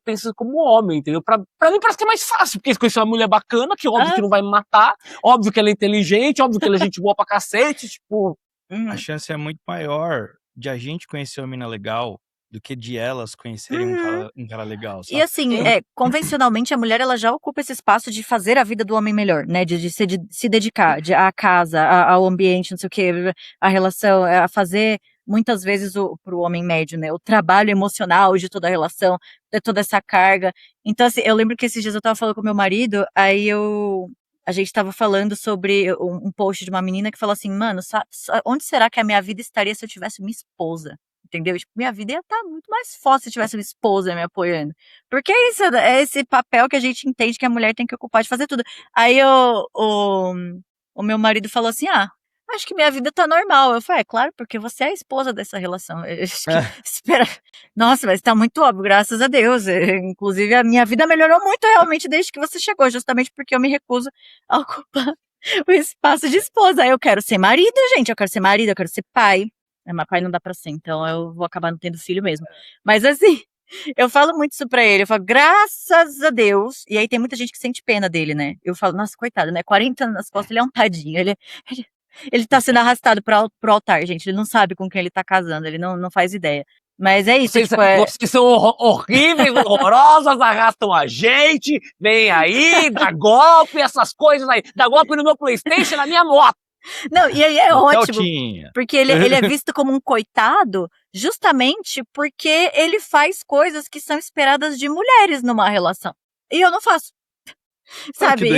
C: pensa como homem, entendeu? Pra mim parece que é mais fácil, porque conhecer uma mulher bacana, que óbvio que não vai me matar, óbvio que ela é inteligente, óbvio que ela é gente boa pra cacete, tipo.
A: A chance é muito maior de a gente conhecer uma mina legal do que de elas conhecerem um cara legal,
B: E
A: sabe?
B: assim, convencionalmente a mulher ela já ocupa esse espaço de fazer a vida do homem melhor, né? De se dedicar à casa, ao ambiente, não sei o quê, a relação, a fazer muitas vezes pro homem médio, né? O trabalho emocional de toda a relação, de toda essa carga. Então, assim, eu lembro que esses dias eu tava falando com meu marido, a gente tava falando sobre um post de uma menina que falou assim, mano, onde será que a minha vida estaria se eu tivesse uma esposa? Entendeu? Tipo, minha vida ia estar muito mais fácil se tivesse uma esposa me apoiando. Porque é isso, é esse papel que a gente entende que a mulher tem que ocupar de fazer tudo. Aí o meu marido falou assim, acho que minha vida tá normal. Eu falei, é claro, porque você é a esposa dessa relação. Eu acho que, espera. Nossa, mas tá muito óbvio, graças a Deus. Inclusive, a minha vida melhorou muito realmente desde que você chegou, justamente porque eu me recuso a ocupar o espaço de esposa. Aí eu quero ser marido, gente, eu quero ser marido, eu quero ser pai. Mas pai não dá pra ser, então eu vou acabar não tendo filho mesmo. Mas assim, eu falo muito isso pra ele. Eu falo, graças a Deus. E aí tem muita gente que sente pena dele, né? Eu falo, nossa, coitado, né? 40 anos nas costas, ele é um tadinho. Ele tá sendo arrastado pro altar, gente. Ele não sabe com quem ele tá casando, ele não faz ideia. Mas é isso,
C: Vocês são horríveis, horrorosas, arrastam a gente, vem aí, dá golpe, essas coisas aí. Dá golpe no meu PlayStation, na minha moto.
B: Não, e aí é ótimo,
A: Celtinha.
B: porque ele é visto como um coitado justamente porque ele faz coisas que são esperadas de mulheres numa relação. E eu não faço. Sabe?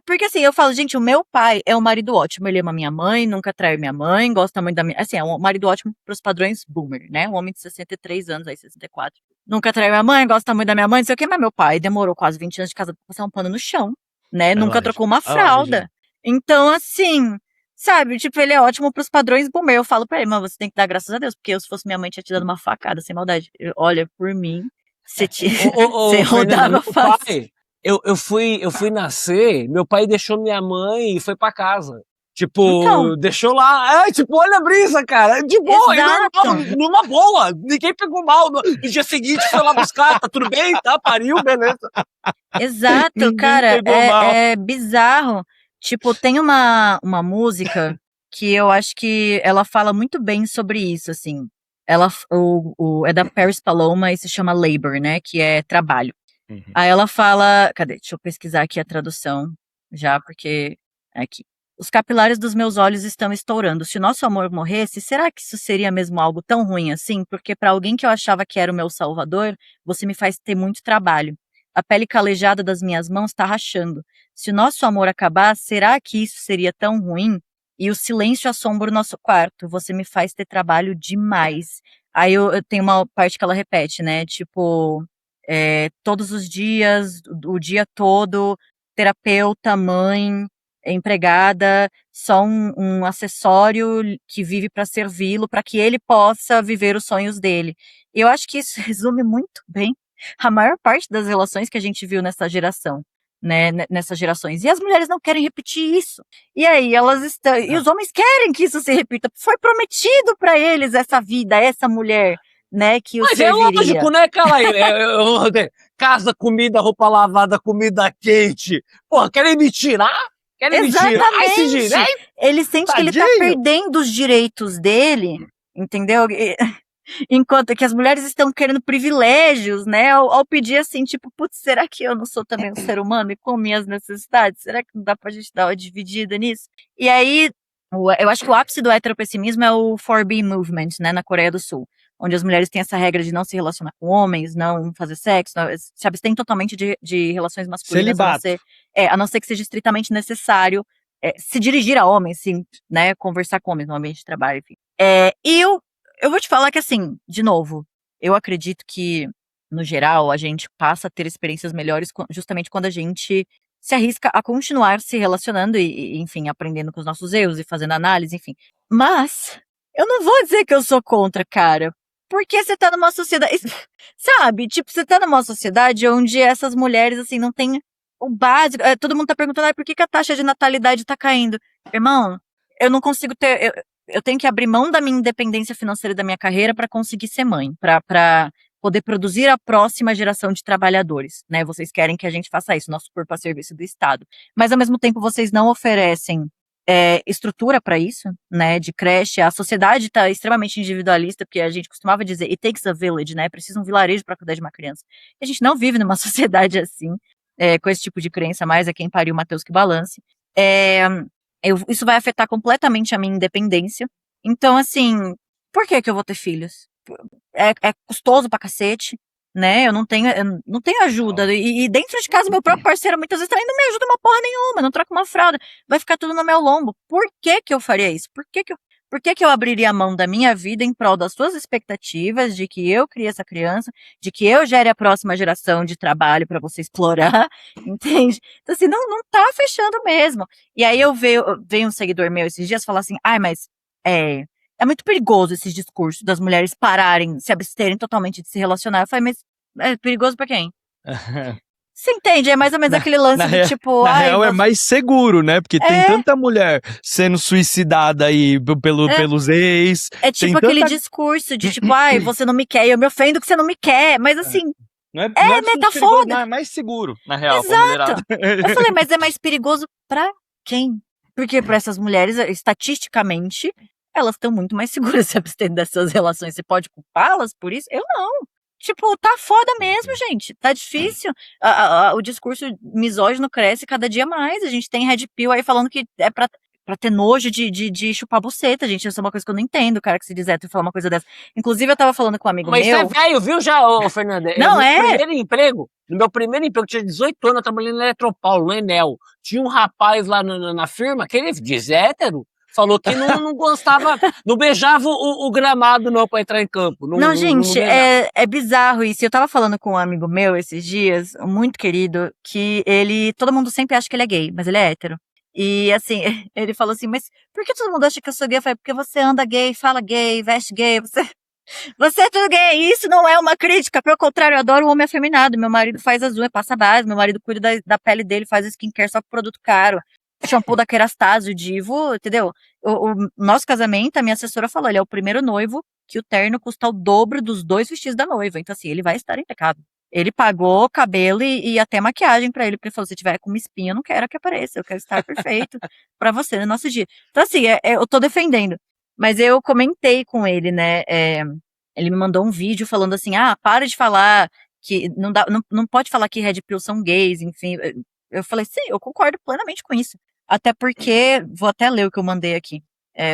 B: Porque assim, eu falo, gente, o meu pai é um marido ótimo. Ele ama minha mãe, nunca traiu minha mãe, gosta muito da minha. Assim, é um marido ótimo pros padrões boomer, né? Um homem de 63 anos, aí 64. Nunca traiu minha mãe, gosta muito da minha mãe, não sei o que, mas meu pai demorou quase 20 anos de casa pra passar um pano no chão, né? Nunca trocou uma fralda. Então, assim, sabe? Tipo, ele é ótimo pros padrões boomer. Eu falo pra ele, mas você tem que dar graças a Deus, porque eu, se fosse minha mãe, tinha te dado uma facada, sem maldade. Olha, por mim, você rodava fácil.
C: Eu fui nascer, meu pai deixou minha mãe e foi pra casa. Tipo,
B: Então,
C: deixou lá. Tipo, olha a brisa, cara. De boa, normal, numa boa. Ninguém pegou mal. No dia seguinte foi lá buscar, tá tudo bem? Tá, pariu, beleza.
B: Exato, cara, é bizarro. Tipo, tem uma música que eu acho que ela fala muito bem sobre isso, assim. Ela é da Paris Paloma e se chama Labor, né? Que é trabalho. Aí ela fala. Cadê? Deixa eu pesquisar aqui a tradução já, porque é aqui. Os capilares dos meus olhos estão estourando. Se o nosso amor morresse, será que isso seria mesmo algo tão ruim assim? Porque para alguém que eu achava que era o meu salvador, você me faz ter muito trabalho. A pele calejada das minhas mãos está rachando. Se o nosso amor acabar, será que isso seria tão ruim? E o silêncio assombra o nosso quarto. Você me faz ter trabalho demais. Aí eu tenho uma parte que ela repete, né? Tipo, todos os dias, o dia todo, terapeuta, mãe, empregada, só um acessório que vive para servi-lo, para que ele possa viver os sonhos dele. Eu acho que isso resume muito bem a maior parte das relações que a gente viu nessa geração, né, nessas gerações. E as mulheres não querem repetir isso. E aí elas estão... E os homens querem que isso se repita. Foi prometido pra eles essa vida, essa mulher, né, que os
C: Mas é
B: serviria.
C: lógico, né, cara? Casa, comida, roupa lavada, comida quente. Porra, querem me tirar? Querem me tirar esse
B: Exatamente.
C: direito?
B: Ele sente que ele tá
A: Tadinho.
B: perdendo os direitos dele, entendeu? Enquanto que as mulheres estão querendo privilégios, né? Ao pedir assim, tipo, putz, será que eu não sou também um ser humano e com minhas necessidades? Será que não dá pra gente dar uma dividida nisso? E aí, eu acho que o ápice do heteropessimismo é o 4B Movement, né, na Coreia do Sul, onde as mulheres têm essa regra de não se relacionar com homens, não fazer sexo, se abstêm totalmente de relações masculinas,
A: Celibato.
B: a não ser que seja estritamente necessário se dirigir a homens, sim, né, conversar com homens no ambiente de trabalho, enfim. E eu vou te falar que, assim, de novo, eu acredito que, no geral, a gente passa a ter experiências melhores justamente quando a gente se arrisca a continuar se relacionando e, enfim, aprendendo com os nossos erros e fazendo análise, enfim. Mas eu não vou dizer que eu sou contra, cara. Porque você tá numa sociedade, sabe? Tipo, você tá numa sociedade onde essas mulheres, assim, não têm o básico. Todo mundo tá perguntando, por que a taxa de natalidade tá caindo? Irmão, eu não consigo ter... Eu tenho que abrir mão da minha independência financeira e da minha carreira para conseguir ser mãe, para poder produzir a próxima geração de trabalhadores, né? Vocês querem que a gente faça isso, nosso corpo a serviço do Estado. Mas, ao mesmo tempo, vocês não oferecem estrutura para isso, né? De creche. A sociedade está extremamente individualista, porque a gente costumava dizer, it takes a village, né? Precisa um vilarejo para cuidar de uma criança. E a gente não vive numa sociedade assim, com esse tipo de crença, mais é quem pariu Mateus que balance. Isso vai afetar completamente a minha independência. Então, assim, por que eu vou ter filhos? É custoso pra cacete, né? Eu não tenho ajuda. E dentro de casa, meu próprio parceiro muitas vezes também não me ajuda uma porra nenhuma, não troca uma fralda. Vai ficar tudo no meu lombo. Por que eu faria isso? Por que eu abriria a mão da minha vida em prol das suas expectativas de que eu crie essa criança, de que eu gere a próxima geração de trabalho pra você explorar, entende? Então, assim, não tá fechando mesmo. E aí veio um seguidor meu esses dias falar assim, mas é muito perigoso esses discursos das mulheres pararem, se absterem totalmente de se relacionar. Eu falei, mas é perigoso pra quem? Você entende? É mais ou menos aquele lance do tipo...
A: Na real é mais seguro, né? Porque tem tanta mulher sendo suicidada aí pelos ex.
B: É tipo aquele discurso de tipo, você não me quer, e eu me ofendo que você não me quer. Mas assim...
A: Não é
B: metafórico.
A: Não, é mais seguro, na real.
B: Exato. Eu falei, mas é mais perigoso pra quem? Porque pra essas mulheres, estatisticamente, elas estão muito mais seguras se abstendo dessas relações. Você pode culpá-las por isso? Eu não. Tipo, tá foda mesmo, gente. Tá difícil. O discurso misógino cresce cada dia mais. A gente tem Red Pill aí falando que é pra ter nojo de chupar buceta, gente. Isso é uma coisa que eu não entendo, o cara que se diz hétero falar uma coisa dessa. Inclusive, eu tava falando com um amigo meu...
C: Mas você é velho, viu já, Fernanda?
B: Não,
C: No meu primeiro emprego, eu tinha 18 anos, eu trabalhando na Eletropaulo, no Enel. Tinha um rapaz lá na firma, que ele diz hétero, falou que não gostava, não beijava o gramado não pra entrar em campo.
B: Não, gente, é bizarro isso. Eu tava falando com um amigo meu esses dias, muito querido, que todo mundo sempre acha que ele é gay, mas ele é hétero. E assim, ele falou assim, mas por que todo mundo acha que eu sou gay? Eu falei, porque você anda gay, fala gay, veste gay, você é tudo gay. Isso não é uma crítica, pelo contrário, eu adoro o homem afeminado. Meu marido faz as unhas, passa base, meu marido cuida da pele dele, faz skincare só com produto caro. Shampoo da Kerastase, o Divo, entendeu? O nosso casamento, a minha assessora falou, ele é o primeiro noivo que o terno custa o dobro dos 2 vestidos da noiva. Então assim, ele vai estar impecável. Ele pagou cabelo e até maquiagem pra ele, porque ele falou, se tiver com uma espinha, eu não quero que apareça, eu quero estar perfeito pra você no nosso dia. Então assim, eu tô defendendo. Mas eu comentei com ele, né, ele me mandou um vídeo falando assim, para de falar que não pode falar que Red Pill são gays, enfim. Eu falei, sim, eu concordo plenamente com isso. Até porque, vou até ler o que eu mandei aqui.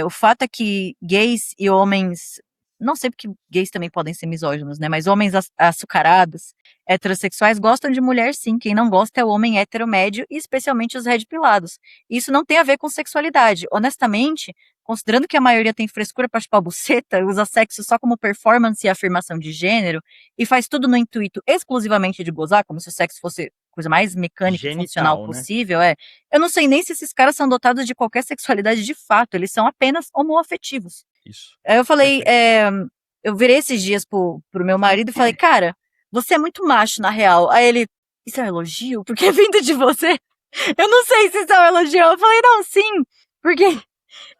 B: O fato é que gays e homens, não sei porque gays também podem ser misóginos, né? Mas homens açucarados, heterossexuais, gostam de mulher sim. Quem não gosta é o homem hétero médio e especialmente os red pilados. Isso não tem a ver com sexualidade. Honestamente, considerando que a maioria tem frescura pra chupar buceta, usa sexo só como performance e afirmação de gênero, e faz tudo no intuito exclusivamente de gozar, como se o sexo fosse coisa mais mecânica e funcional possível, eu não sei nem se esses caras são dotados de qualquer sexualidade de fato, eles são apenas homoafetivos.
A: Isso.
B: Aí eu falei, eu virei esses dias pro meu marido e falei, cara, você é muito macho na real. Aí ele, isso é um elogio? Porque vindo de você, eu não sei se isso é um elogio. Eu falei, não, sim, porque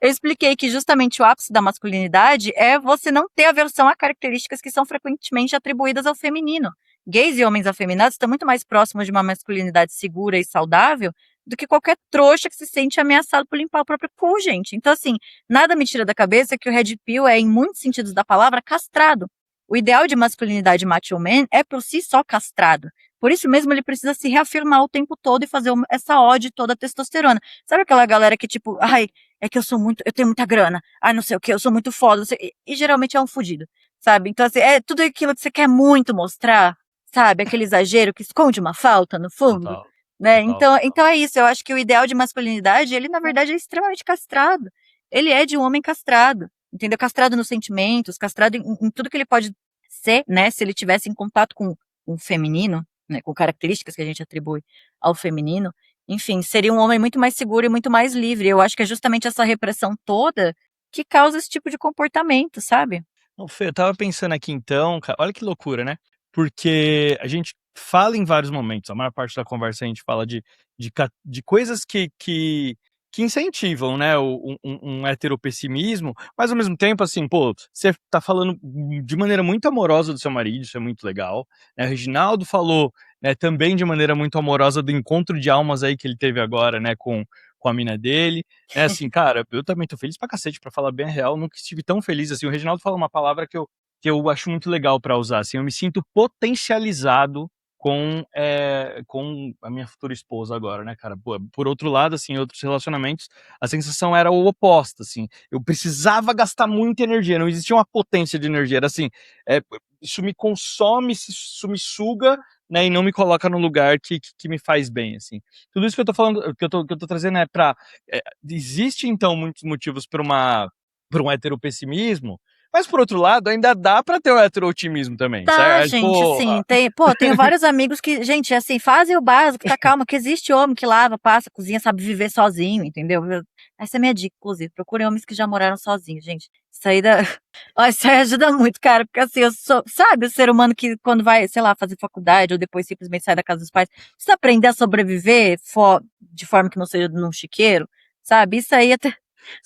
B: eu expliquei que justamente o ápice da masculinidade é você não ter aversão a características que são frequentemente atribuídas ao feminino. Gays e homens afeminados estão muito mais próximos de uma masculinidade segura e saudável do que qualquer trouxa que se sente ameaçado por limpar o próprio cu, gente. Então, assim, nada me tira da cabeça que o Red Pill é, em muitos sentidos da palavra, castrado. O ideal de masculinidade macho man é por si só castrado. Por isso mesmo ele precisa se reafirmar o tempo todo e fazer essa ode toda a testosterona. Sabe aquela galera que tipo, ai, é que eu tenho muita grana, ai não sei o que, eu sou muito foda, não sei, e geralmente é um fudido, sabe? Então assim, é tudo aquilo que você quer muito mostrar, sabe? Aquele exagero que esconde uma falta no fundo,
A: Total,
B: né?
A: total.
B: Então é isso, eu acho que o ideal de masculinidade, ele na verdade é extremamente castrado. Ele é de um homem castrado, entendeu? Castrado nos sentimentos, castrado em tudo que ele pode ser, né? Se ele tivesse em contato com o feminino, né, com características que a gente atribui ao feminino, enfim, seria um homem muito mais seguro e muito mais livre. Eu acho que é justamente essa repressão toda que causa esse tipo de comportamento, sabe?
A: Não, Fê, eu tava pensando aqui então, cara, olha que loucura, né? Porque a gente fala em vários momentos, a maior parte da conversa a gente fala de coisas que incentivam, né, um heteropessimismo, mas ao mesmo tempo, assim, pô, você tá falando de maneira muito amorosa do seu marido, isso é muito legal, né? O Reginaldo falou, né, também de maneira muito amorosa do encontro de almas aí que ele teve agora, né, com a mina dele. É assim, cara, eu também tô feliz pra cacete, pra falar bem a real, nunca estive tão feliz assim. O Reginaldo fala uma palavra que eu acho muito legal pra usar, assim, eu me sinto potencializado com a minha futura esposa agora, né, cara? Pô, por outro lado, assim, em outros relacionamentos, a sensação era o oposto, assim. Eu precisava gastar muita energia, não existia uma potência de energia, era assim, é, isso me consome, isso me suga, né, e não me coloca no lugar que me faz bem, assim. Tudo isso que eu tô falando, que eu tô trazendo é pra. Existe, então, muitos motivos para um heteropessimismo, mas, por outro lado, ainda dá pra ter o heterootimismo também,
B: Tá,
A: certo?
B: gente,
A: Pô,
B: assim, tenho vários amigos que, gente, assim, fazem o básico, tá calma, que existe homem que lava, passa, cozinha, sabe viver sozinho, entendeu? Essa é a minha dica, inclusive, procurem homens que já moraram sozinhos, gente. Isso aí ó, isso aí ajuda muito, cara, porque assim, eu sou, sabe, o ser humano que quando vai, sei lá, fazer faculdade ou depois simplesmente sai da casa dos pais, precisa aprender a sobreviver de forma que não seja num chiqueiro, sabe? Isso aí até,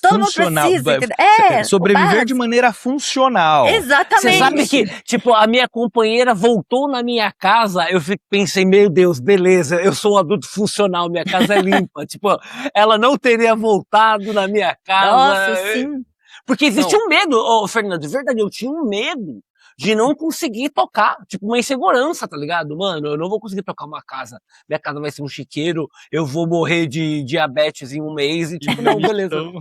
B: todo mundo
A: funcional.
B: precisa, entendeu? É, o
A: Sobreviver de
B: básico.
A: maneira funcional.
C: Você sabe que,
B: Exatamente.
C: tipo, a minha companheira voltou na minha casa, pensei, meu Deus, beleza, eu sou um adulto funcional, minha casa é limpa. Tipo, ela não teria voltado na minha casa.
B: Nossa, sim.
C: Porque existe
A: Não.
C: um medo, Fernando, de verdade, eu tinha um medo de não conseguir tocar, tipo, uma insegurança, tá ligado? Mano, eu não vou conseguir tocar uma casa, minha casa vai ser um chiqueiro, eu vou morrer de diabetes em um mês, e tipo, não, beleza.
A: Então,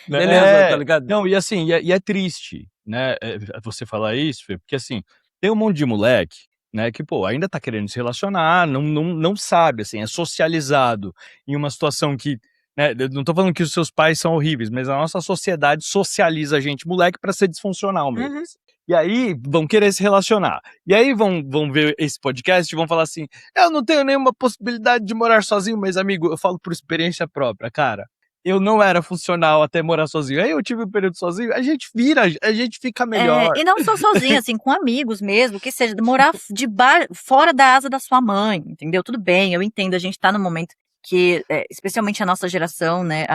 C: Beleza, tá ligado?
A: Não, e assim, e é triste, né, você falar isso, Fê, porque assim, tem um monte de moleque, né, que, pô, ainda tá querendo se relacionar, não sabe, assim, é socializado em uma situação que, né, eu não tô falando que os seus pais são horríveis, mas a nossa sociedade socializa a gente, moleque, pra ser disfuncional mesmo.
B: Uhum.
A: Assim. E aí vão querer se relacionar. E aí vão ver esse podcast e vão falar assim: eu não tenho nenhuma possibilidade de morar sozinho, mas, amigo, eu falo por experiência própria, cara. Eu não era funcional até morar sozinho. Aí eu tive um período sozinho, a gente fica melhor.
B: E não só sozinho, assim, com amigos mesmo, que seja, morar fora da asa da sua mãe, entendeu? Tudo bem, eu entendo, a gente tá num momento que, especialmente a nossa geração, né,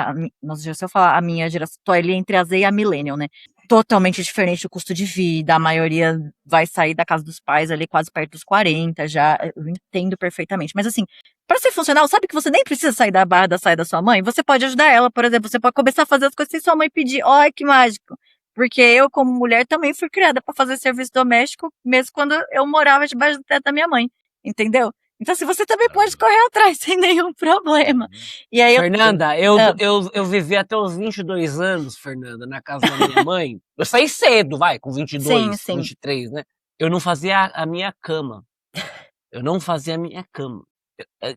B: nossa geração, eu falar a minha geração, tô ali entre a Z e a Millennial, né, totalmente diferente o custo de vida, a maioria vai sair da casa dos pais ali quase perto dos 40 já, eu entendo perfeitamente, mas assim, para ser funcional, sabe que você nem precisa sair da barra da saia da sua mãe? Você pode ajudar ela, por exemplo, você pode começar a fazer as coisas sem sua mãe pedir. Olha que mágico. Porque eu, como mulher, também fui criada para fazer serviço doméstico, mesmo quando eu morava debaixo do teto da minha mãe. Entendeu? Então, assim, você também pode correr atrás sem nenhum problema. E aí
C: Fernanda, eu vivi até os 22 anos, Fernanda, na casa da minha mãe. Eu saí cedo, vai, com 22,
B: sim.
C: 23, né? Eu não fazia a minha cama. Eu não fazia a minha cama.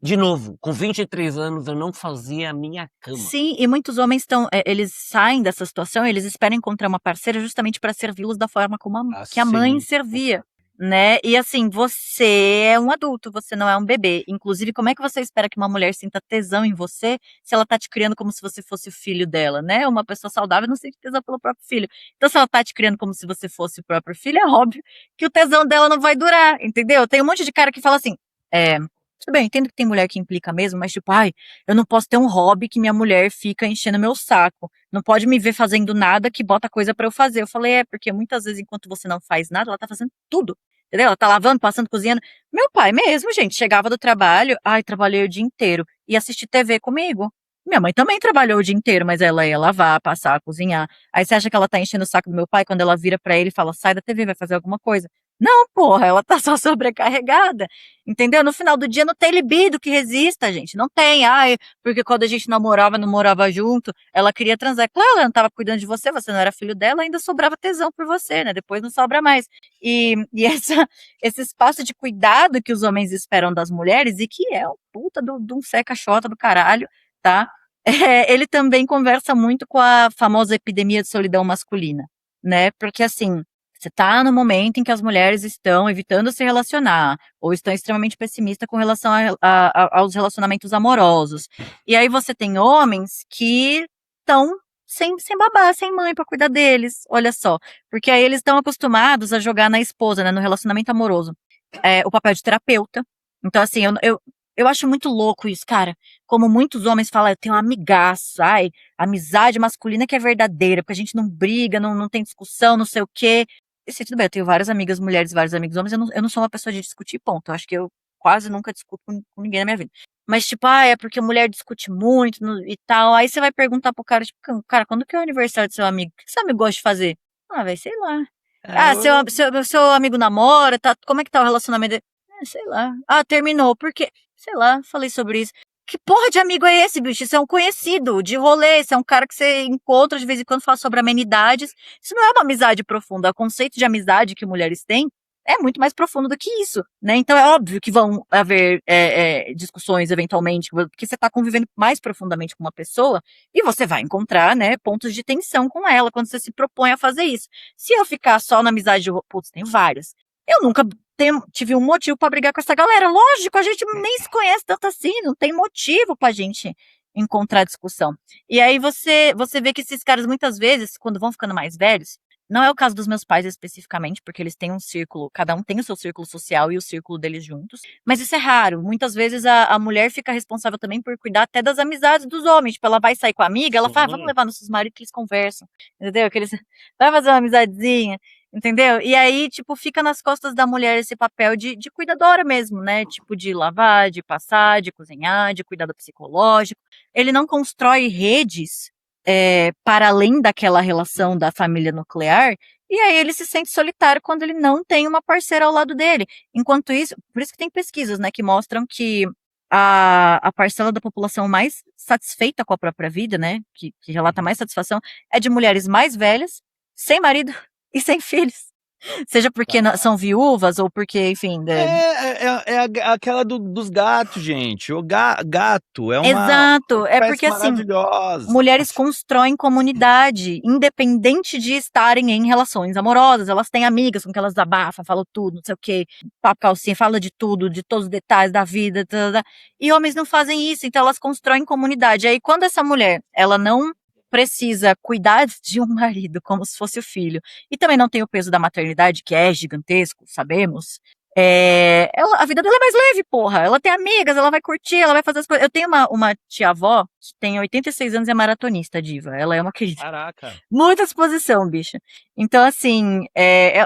C: De novo, com 23 anos eu não fazia a minha cama.
B: Sim, e muitos homens eles saem dessa situação, eles esperam encontrar uma parceira justamente para servi-los da forma como que a mãe
A: Sim.
B: servia, né? E assim, você é um adulto, você não é um bebê. Inclusive, como é que você espera que uma mulher sinta tesão em você se ela tá te criando como se você fosse o filho dela, né? Uma pessoa saudável não sente tesão pelo próprio filho. Então, se ela tá te criando como se você fosse o próprio filho, é óbvio que o tesão dela não vai durar, entendeu? Tem um monte de cara que fala assim: Tudo bem, eu entendo que tem mulher que implica mesmo, mas tipo, ai, eu não posso ter um hobby que minha mulher fica enchendo meu saco. Não pode me ver fazendo nada que bota coisa pra eu fazer. Eu falei, porque muitas vezes enquanto você não faz nada, ela tá fazendo tudo. Entendeu? Ela tá lavando, passando, cozinhando. Meu pai mesmo, gente, chegava do trabalho, ai, trabalhei o dia inteiro. Ia assistir TV comigo. Minha mãe também trabalhou o dia inteiro, mas ela ia lavar, passar, cozinhar. Aí você acha que ela tá enchendo o saco do meu pai quando ela vira pra ele e fala, sai da TV, vai fazer alguma coisa. Não, porra, ela tá só sobrecarregada. Entendeu? No final do dia não tem libido que resista, gente. Não tem. Ai, porque quando a gente namorava, não morava junto, ela queria transar. Claro, ela não tava cuidando de você, você não era filho dela, ainda sobrava tesão por você, né? Depois não sobra mais. E esse espaço de cuidado que os homens esperam das mulheres, e que é um puta de um seca-chota do caralho, tá? Ele também conversa muito com a famosa epidemia de solidão masculina, né? Porque assim, você tá no momento em que as mulheres estão evitando se relacionar, ou estão extremamente pessimistas com relação aos relacionamentos amorosos. E aí você tem homens que estão sem babá, sem mãe pra cuidar deles, olha só. Porque aí eles estão acostumados a jogar na esposa, né, no relacionamento amoroso, o papel de terapeuta. Então, assim, eu acho muito louco isso, cara. Como muitos homens falam, eu tenho uma amigaça, ai, amizade masculina que é verdadeira, porque a gente não briga, não tem discussão, não sei o quê. E sim, tudo bem, eu tenho várias amigas mulheres, vários amigos homens, eu não sou uma pessoa de discutir, ponto. Eu acho que eu quase nunca discuto com ninguém na minha vida. Mas, tipo, é porque a mulher discute muito e tal. Aí você vai perguntar pro cara, tipo, cara, quando que é o aniversário do seu amigo? O que seu amigo gosta de fazer? Ah, vai, sei lá. Ah, seu amigo namora, tá? Como é que tá o relacionamento dele? Sei lá. Ah, terminou. Por quê? Sei lá, falei sobre isso. Que porra de amigo é esse, bicho? Isso é um conhecido de rolê, isso é um cara que você encontra de vez em quando, fala sobre amenidades. Isso não é uma amizade profunda. O conceito de amizade que mulheres têm é muito mais profundo do que isso, né? Então é óbvio que vão haver discussões eventualmente, porque você está convivendo mais profundamente com uma pessoa e você vai encontrar, né, pontos de tensão com ela quando você se propõe a fazer isso. Se eu ficar só na amizade, putz, tenho várias. Eu nunca tive um motivo pra brigar com essa galera. Lógico, a gente nem se conhece tanto assim, não tem motivo pra gente encontrar discussão. E aí você vê que esses caras muitas vezes, quando vão ficando mais velhos, não é o caso dos meus pais especificamente, porque eles têm um círculo, cada um tem o seu círculo social e o círculo deles juntos, mas isso é raro. Muitas vezes a mulher fica responsável também por cuidar até das amizades dos homens. Tipo, ela vai sair com a amiga, ela fala, vamos levar nossos maridos que eles conversam, entendeu? Que eles vai fazer uma amizadezinha. Entendeu? E aí, tipo, fica nas costas da mulher esse papel de cuidadora mesmo, né? Tipo, de lavar, de passar, de cozinhar, de cuidar do psicológico. Ele não constrói redes para além daquela relação da família nuclear, e aí ele se sente solitário quando ele não tem uma parceira ao lado dele. Enquanto isso, por isso que tem pesquisas, né, que mostram que a parcela da população mais satisfeita com a própria vida, né, que relata mais satisfação, é de mulheres mais velhas, sem marido e sem filhos. Seja porque são viúvas ou porque, enfim...
A: Aquela dos gatos, gente. O gato é uma
B: Exato, é
A: espécie
B: porque assim,
A: maravilhosa.
B: mulheres constroem comunidade, independente de estarem em relações amorosas. Elas têm amigas com que elas abafam, falam tudo, não sei o quê, papo calcinha, fala de tudo, de todos os detalhes da vida, e homens não fazem isso, então elas constroem comunidade. Aí quando essa mulher, ela não precisa cuidar de um marido como se fosse o filho, e também não tem o peso da maternidade, que é gigantesco, sabemos, a vida dela é mais leve, porra. Ela tem amigas, ela vai curtir, ela vai fazer as coisas. Eu tenho uma tia-avó que tem 86 anos e é maratonista, diva. Ela é uma querida.
A: Caraca.
B: Muita disposição, bicha. Então, assim,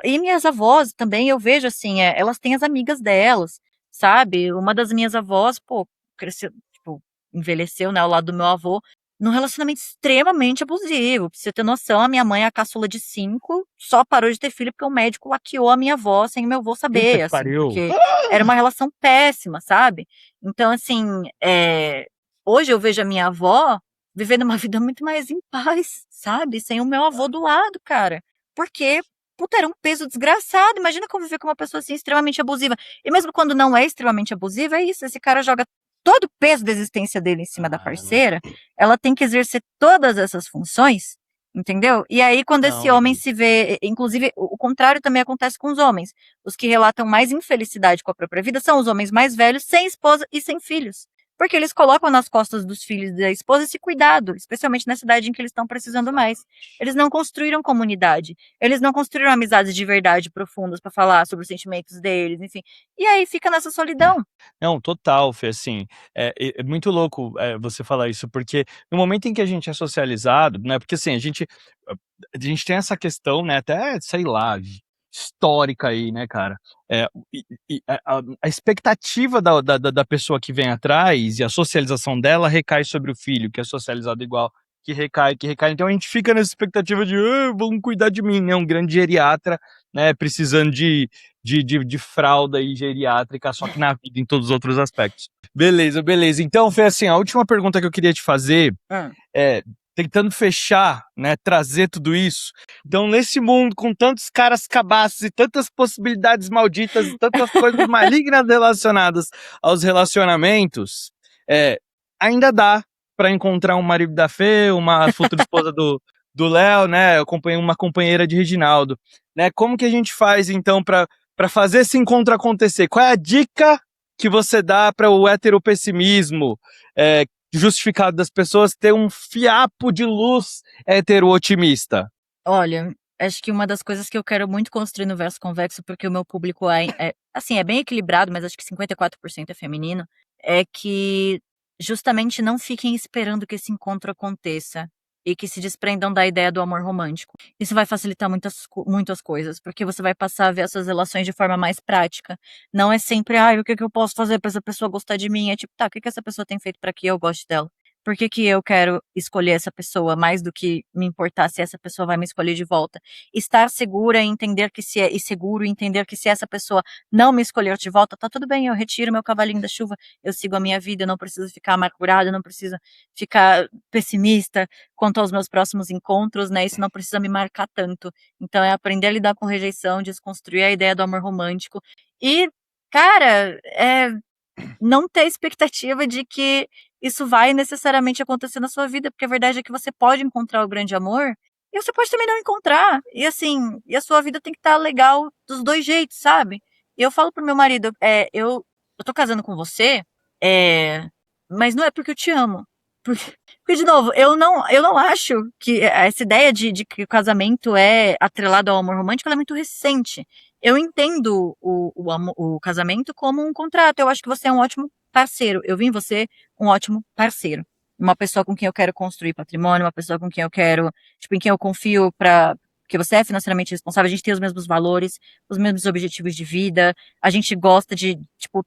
B: e minhas avós também, eu vejo, assim, elas têm as amigas delas, sabe? Uma das minhas avós, pô, cresceu, tipo, envelheceu, né, ao lado do meu avô, num relacionamento extremamente abusivo. Pra você ter noção, a minha mãe é a caçula de 5, só parou de ter filho porque o médico laqueou a minha avó sem o meu avô saber, assim, porque era uma relação péssima, sabe? Então, assim, hoje eu vejo a minha avó vivendo uma vida muito mais em paz, sabe? Sem o meu avô do lado, cara. Porque, puta, era um peso desgraçado. Imagina conviver com uma pessoa assim, extremamente abusiva. E mesmo quando não é extremamente abusiva, é isso, esse cara joga todo o peso da existência dele em cima da parceira, ela tem que exercer todas essas funções, entendeu? E aí, quando esse homem se vê, inclusive, o contrário também acontece com os homens. Os que relatam mais infelicidade com a própria vida são os homens mais velhos, sem esposa e sem filhos. Porque eles colocam nas costas dos filhos e da esposa esse cuidado, especialmente nessa idade em que eles estão precisando mais. Eles não construíram comunidade, eles não construíram amizades de verdade profundas para falar sobre os sentimentos deles, enfim. E aí fica nessa solidão.
A: Não, total, Fê, assim, é muito louco, você falar isso, porque no momento em que a gente é socializado, né, porque assim, a gente tem essa questão, né, até, sei lá, histórica aí, né, cara, a expectativa da pessoa que vem atrás e a socialização dela recai sobre o filho, que é socializado igual, que recai, então a gente fica nessa expectativa de, vão cuidar de mim, né, um grande geriatra, né, precisando de fralda e geriátrica, só que na vida, em todos os outros aspectos. Beleza, beleza. Então, Fê, assim, a última pergunta que eu queria te fazer é, tentando fechar, né, trazer tudo isso. Então, nesse mundo com tantos caras cabaços e tantas possibilidades malditas e tantas coisas malignas relacionadas aos relacionamentos, ainda dá pra encontrar um marido da Fê, uma futura esposa do Léo, né, uma companheira de Reginaldo, né? Como que a gente faz, então, pra fazer esse encontro acontecer? Qual é a dica que você dá para o heteropessimismo justificado das pessoas ter um fiapo de luz hetero-otimista?
B: Olha, acho que uma das coisas que eu quero muito construir no Verso Convexo, porque o meu público assim, é bem equilibrado, mas acho que 54% é feminino, é que justamente não fiquem esperando que esse encontro aconteça e que se desprendam da ideia do amor romântico. Isso vai facilitar muitas coisas, porque você vai passar a ver as suas relações de forma mais prática. Não é sempre, o que eu posso fazer para essa pessoa gostar de mim? É tipo, tá, o que essa pessoa tem feito para que eu goste dela? Por que eu quero escolher essa pessoa mais do que me importar se essa pessoa vai me escolher de volta? Estar segura e entender que e seguro e entender que se essa pessoa não me escolher de volta, tá tudo bem, eu retiro meu cavalinho da chuva, eu sigo a minha vida, eu não preciso ficar amargurada, eu não preciso ficar pessimista quanto aos meus próximos encontros, né? Isso não precisa me marcar tanto. Então é aprender a lidar com rejeição, desconstruir a ideia do amor romântico e, cara, não ter expectativa de que isso vai necessariamente acontecer na sua vida, porque a verdade é que você pode encontrar o grande amor e você pode também não encontrar. E assim, e a sua vida tem que estar legal dos dois jeitos, sabe? E eu falo pro meu marido, eu tô casando com você, mas não é porque eu te amo. Porque, de novo, eu não acho que essa ideia de que o casamento é atrelado ao amor romântico, ela é muito recente. Eu entendo o casamento como um contrato. Eu acho que você é um ótimo parceiro. Eu vi em você um ótimo parceiro. Uma pessoa com quem eu quero construir patrimônio, uma pessoa com quem eu quero, em quem eu confio porque você é financeiramente responsável, a gente tem os mesmos valores, os mesmos objetivos de vida, a gente gosta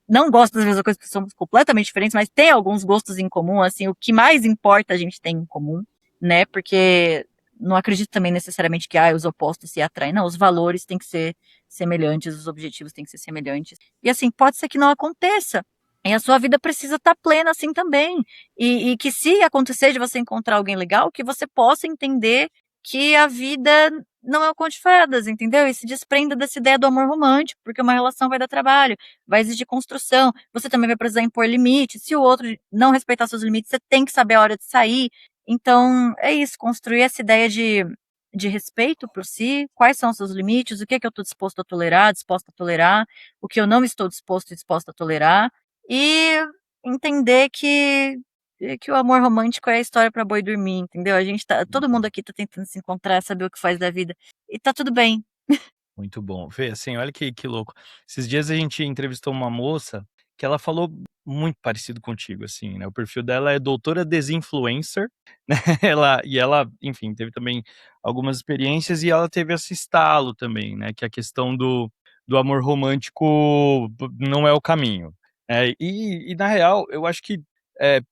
B: não gosta das mesmas coisas, porque somos completamente diferentes, mas tem alguns gostos em comum, assim, o que mais importa a gente tem em comum, né, porque não acredito também necessariamente que os opostos se atraem, não, os valores têm que ser semelhantes, os objetivos têm que ser semelhantes, e assim, pode ser que não aconteça, e a sua vida precisa estar plena assim também, e que se acontecer de você encontrar alguém legal, que você possa entender que a vida não é o conto de fadas, entendeu? E se desprenda dessa ideia do amor romântico, porque uma relação vai dar trabalho, vai exigir construção, você também vai precisar impor limites, se o outro não respeitar seus limites, você tem que saber a hora de sair. Então, é isso, construir essa ideia de respeito por si, quais são os seus limites, o que é que eu estou disposto a tolerar, disposta a tolerar, o que eu não estou disposto e disposta a tolerar, e entender que o amor romântico é a história pra boi dormir, entendeu? Todo mundo aqui tá tentando se encontrar, saber o que faz da vida. E tá tudo bem.
A: Muito bom. Fê, assim, olha que louco. Esses dias a gente entrevistou uma moça que ela falou muito parecido contigo, assim, né? O perfil dela é doutora desinfluencer, né? Ela, enfim, teve também algumas experiências e ela teve esse estalo também, né? Que a questão do amor romântico não é o caminho. E na real, eu acho que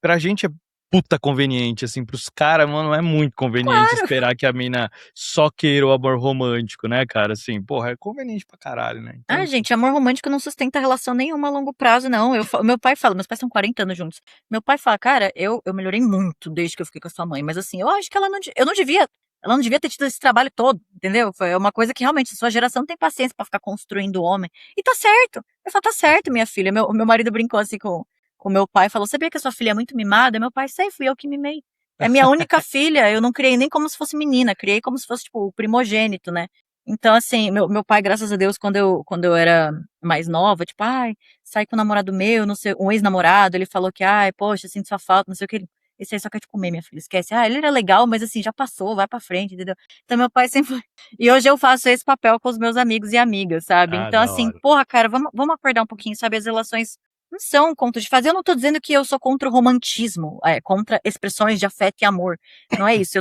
A: pra gente é puta conveniente, assim, pros caras, mano, é muito conveniente
B: Claro.
A: esperar que a mina só queira o amor romântico, né, cara? Assim, porra, é conveniente pra caralho, né? Então, assim,
B: Gente, amor romântico não sustenta relação nenhuma a longo prazo, não. Meu pai fala, meus pais são 40 anos juntos. Meu pai fala, cara, eu melhorei muito desde que eu fiquei com a sua mãe, mas assim, eu acho que ela não devia ter tido esse trabalho todo, entendeu? Foi uma coisa que realmente a sua geração não tem paciência pra ficar construindo homem. E tá certo. Eu falo, tá certo, minha filha. Meu marido brincou assim com meu pai, falou, sabia que a sua filha é muito mimada? Meu pai, sei, fui eu que mimei. É minha única filha, eu não criei nem como se fosse menina, criei como se fosse, tipo, o primogênito, né? Então, assim, meu pai, graças a Deus, quando eu era mais nova, tipo, ai, saí com um namorado meu, não sei, um ex-namorado, ele falou que, ai, poxa, sinto sua falta, não sei o que. Esse aí só quer te comer, minha filha, esquece. Ah, ele era legal, mas assim, já passou, vai pra frente, entendeu? Então, meu pai sempre. E hoje eu faço esse papel com os meus amigos e amigas, sabe?
A: Ah,
B: Então,
A: da
B: assim,
A: hora.
B: porra, cara, vamos acordar um pouquinho, sabe? As relações não são conto de fazer. Eu não tô dizendo que eu sou contra o romantismo, contra expressões de afeto e amor. Não é isso.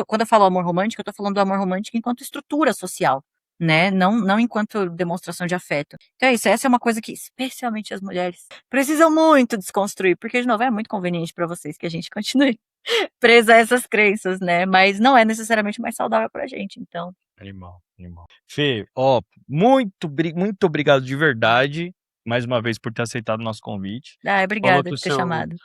B: Quando eu falo amor romântico, eu tô falando do amor romântico enquanto estrutura social, né? Não enquanto demonstração de afeto. Então é isso, essa é uma coisa que, especialmente as mulheres, precisam muito desconstruir, porque, de novo, é muito conveniente pra vocês que a gente continue presa a essas crenças, né? Mas não é necessariamente mais saudável pra gente, então.
A: Animal, animal. Fê, ó, muito obrigado de verdade, mais uma vez, por ter aceitado o nosso convite.
B: Ah,
A: Falou
B: obrigada
A: que
B: por ter chamado.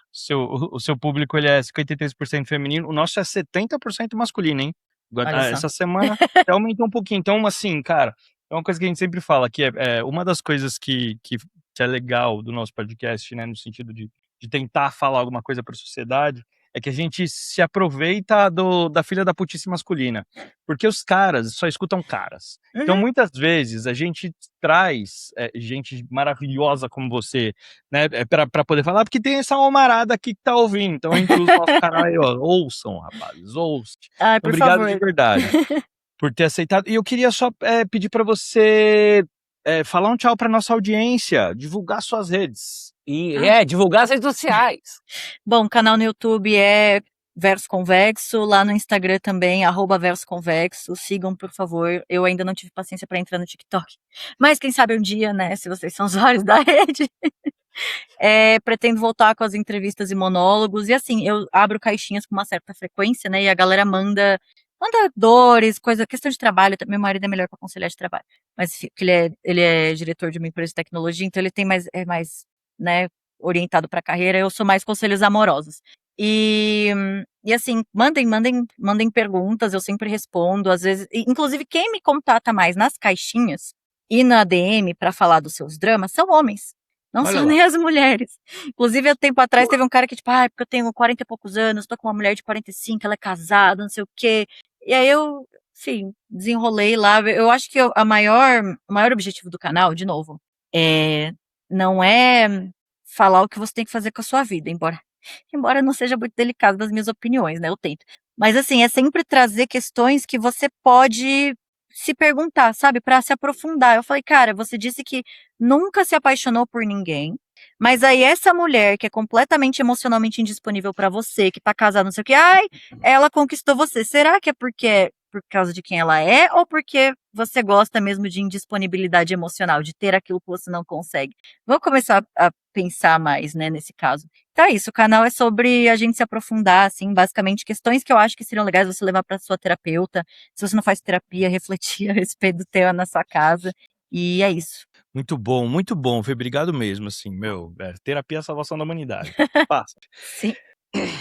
A: o seu público ele é 53% feminino, o nosso é 70% masculino, hein?
B: Olha só.
A: Essa semana até aumentou um pouquinho. Então, assim, cara, é uma coisa que a gente sempre fala, que é uma das coisas que é legal do nosso podcast, né, no sentido de tentar falar alguma coisa para a sociedade, é que a gente se aproveita da filha da putice masculina, porque os caras só escutam caras. Então,
B: Uhum.
A: muitas vezes, a gente traz gente maravilhosa como você, né, pra poder falar, porque tem essa almarada aqui que tá ouvindo. Então, a gente usa o nosso canal aí, ó. Ouçam, rapazes, ouçam.
B: Ai,
A: Então,
B: por
A: obrigado de
B: favor.
A: verdade por ter aceitado. E eu queria só pedir pra você falar um tchau pra nossa audiência, divulgar suas redes.
C: E divulgar as redes sociais.
B: Bom, o canal no YouTube é Verso Convexo, lá no Instagram também, @Verso Convexo. Sigam, por favor. Eu ainda não tive paciência para entrar no TikTok. Mas quem sabe um dia, né, se vocês são usuários da rede. Pretendo voltar com as entrevistas e monólogos. E assim, eu abro caixinhas com uma certa frequência, né? E a galera manda dores, questão de trabalho. Meu marido é melhor para aconselhar de trabalho. Mas que ele é diretor de uma empresa de tecnologia, então ele é mais, né, orientado para a carreira. Eu sou mais conselhos amorosos. E assim, mandem perguntas, eu sempre respondo. Às vezes, inclusive, quem me contata mais nas caixinhas e na DM para falar dos seus dramas são homens. Não
A: Olha
B: são
A: lá.
B: nem as mulheres. Inclusive, há tempo atrás, teve um cara que, tipo, porque eu tenho 40 e poucos anos, tô com uma mulher de 45, ela é casada, não sei o quê. E aí eu, enfim, desenrolei lá. Eu acho que o maior objetivo do canal, de novo, não é falar o que você tem que fazer com a sua vida, embora não seja muito delicado das minhas opiniões, né? Eu tento. Mas, assim, é sempre trazer questões que você pode se perguntar, sabe? Pra se aprofundar. Eu falei, cara, você disse que nunca se apaixonou por ninguém, mas aí essa mulher que é completamente emocionalmente indisponível pra você, que tá casada, não sei o que, ela conquistou você. Será que é por causa de quem ela é ou porque você gosta mesmo de indisponibilidade emocional, de ter aquilo que você não consegue? Vou começar a pensar mais, né, nesse caso. Então é isso, o canal é sobre a gente se aprofundar, assim, basicamente questões que eu acho que seriam legais você levar para sua terapeuta. Se você não faz terapia, refletir a respeito do tema na sua casa. E é isso.
A: Muito bom, Fê, obrigado mesmo, assim, terapia é a salvação da humanidade. Passa.
B: Sim.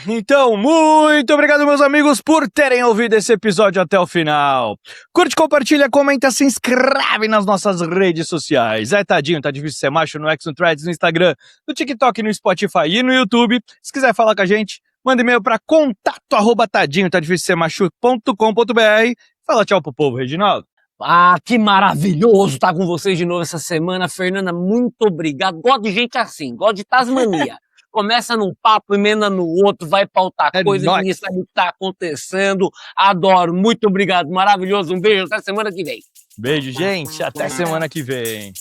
A: Então, muito obrigado, meus amigos, por terem ouvido esse episódio até o final. Curte, compartilha, comenta, se inscreve nas nossas redes sociais. Tadinho, tá difícil ser macho no X, no Threads, no Instagram, no TikTok, no Spotify e no YouTube. Se quiser falar com a gente, manda e-mail pra contato@tadinho-tá-difícil-ser-macho.com.br. Fala tchau pro povo, Reginaldo.
C: Ah, que maravilhoso estar com vocês de novo essa semana. Fernanda, muito obrigado. Gosto de gente assim, gosto de Tasmania. Começa num papo, emenda no outro, vai pautar coisa,
A: nóis.
C: ninguém sabe o que tá acontecendo. Adoro, muito obrigado, maravilhoso. Um beijo, até semana que vem.
A: Beijo, gente. Até semana que vem.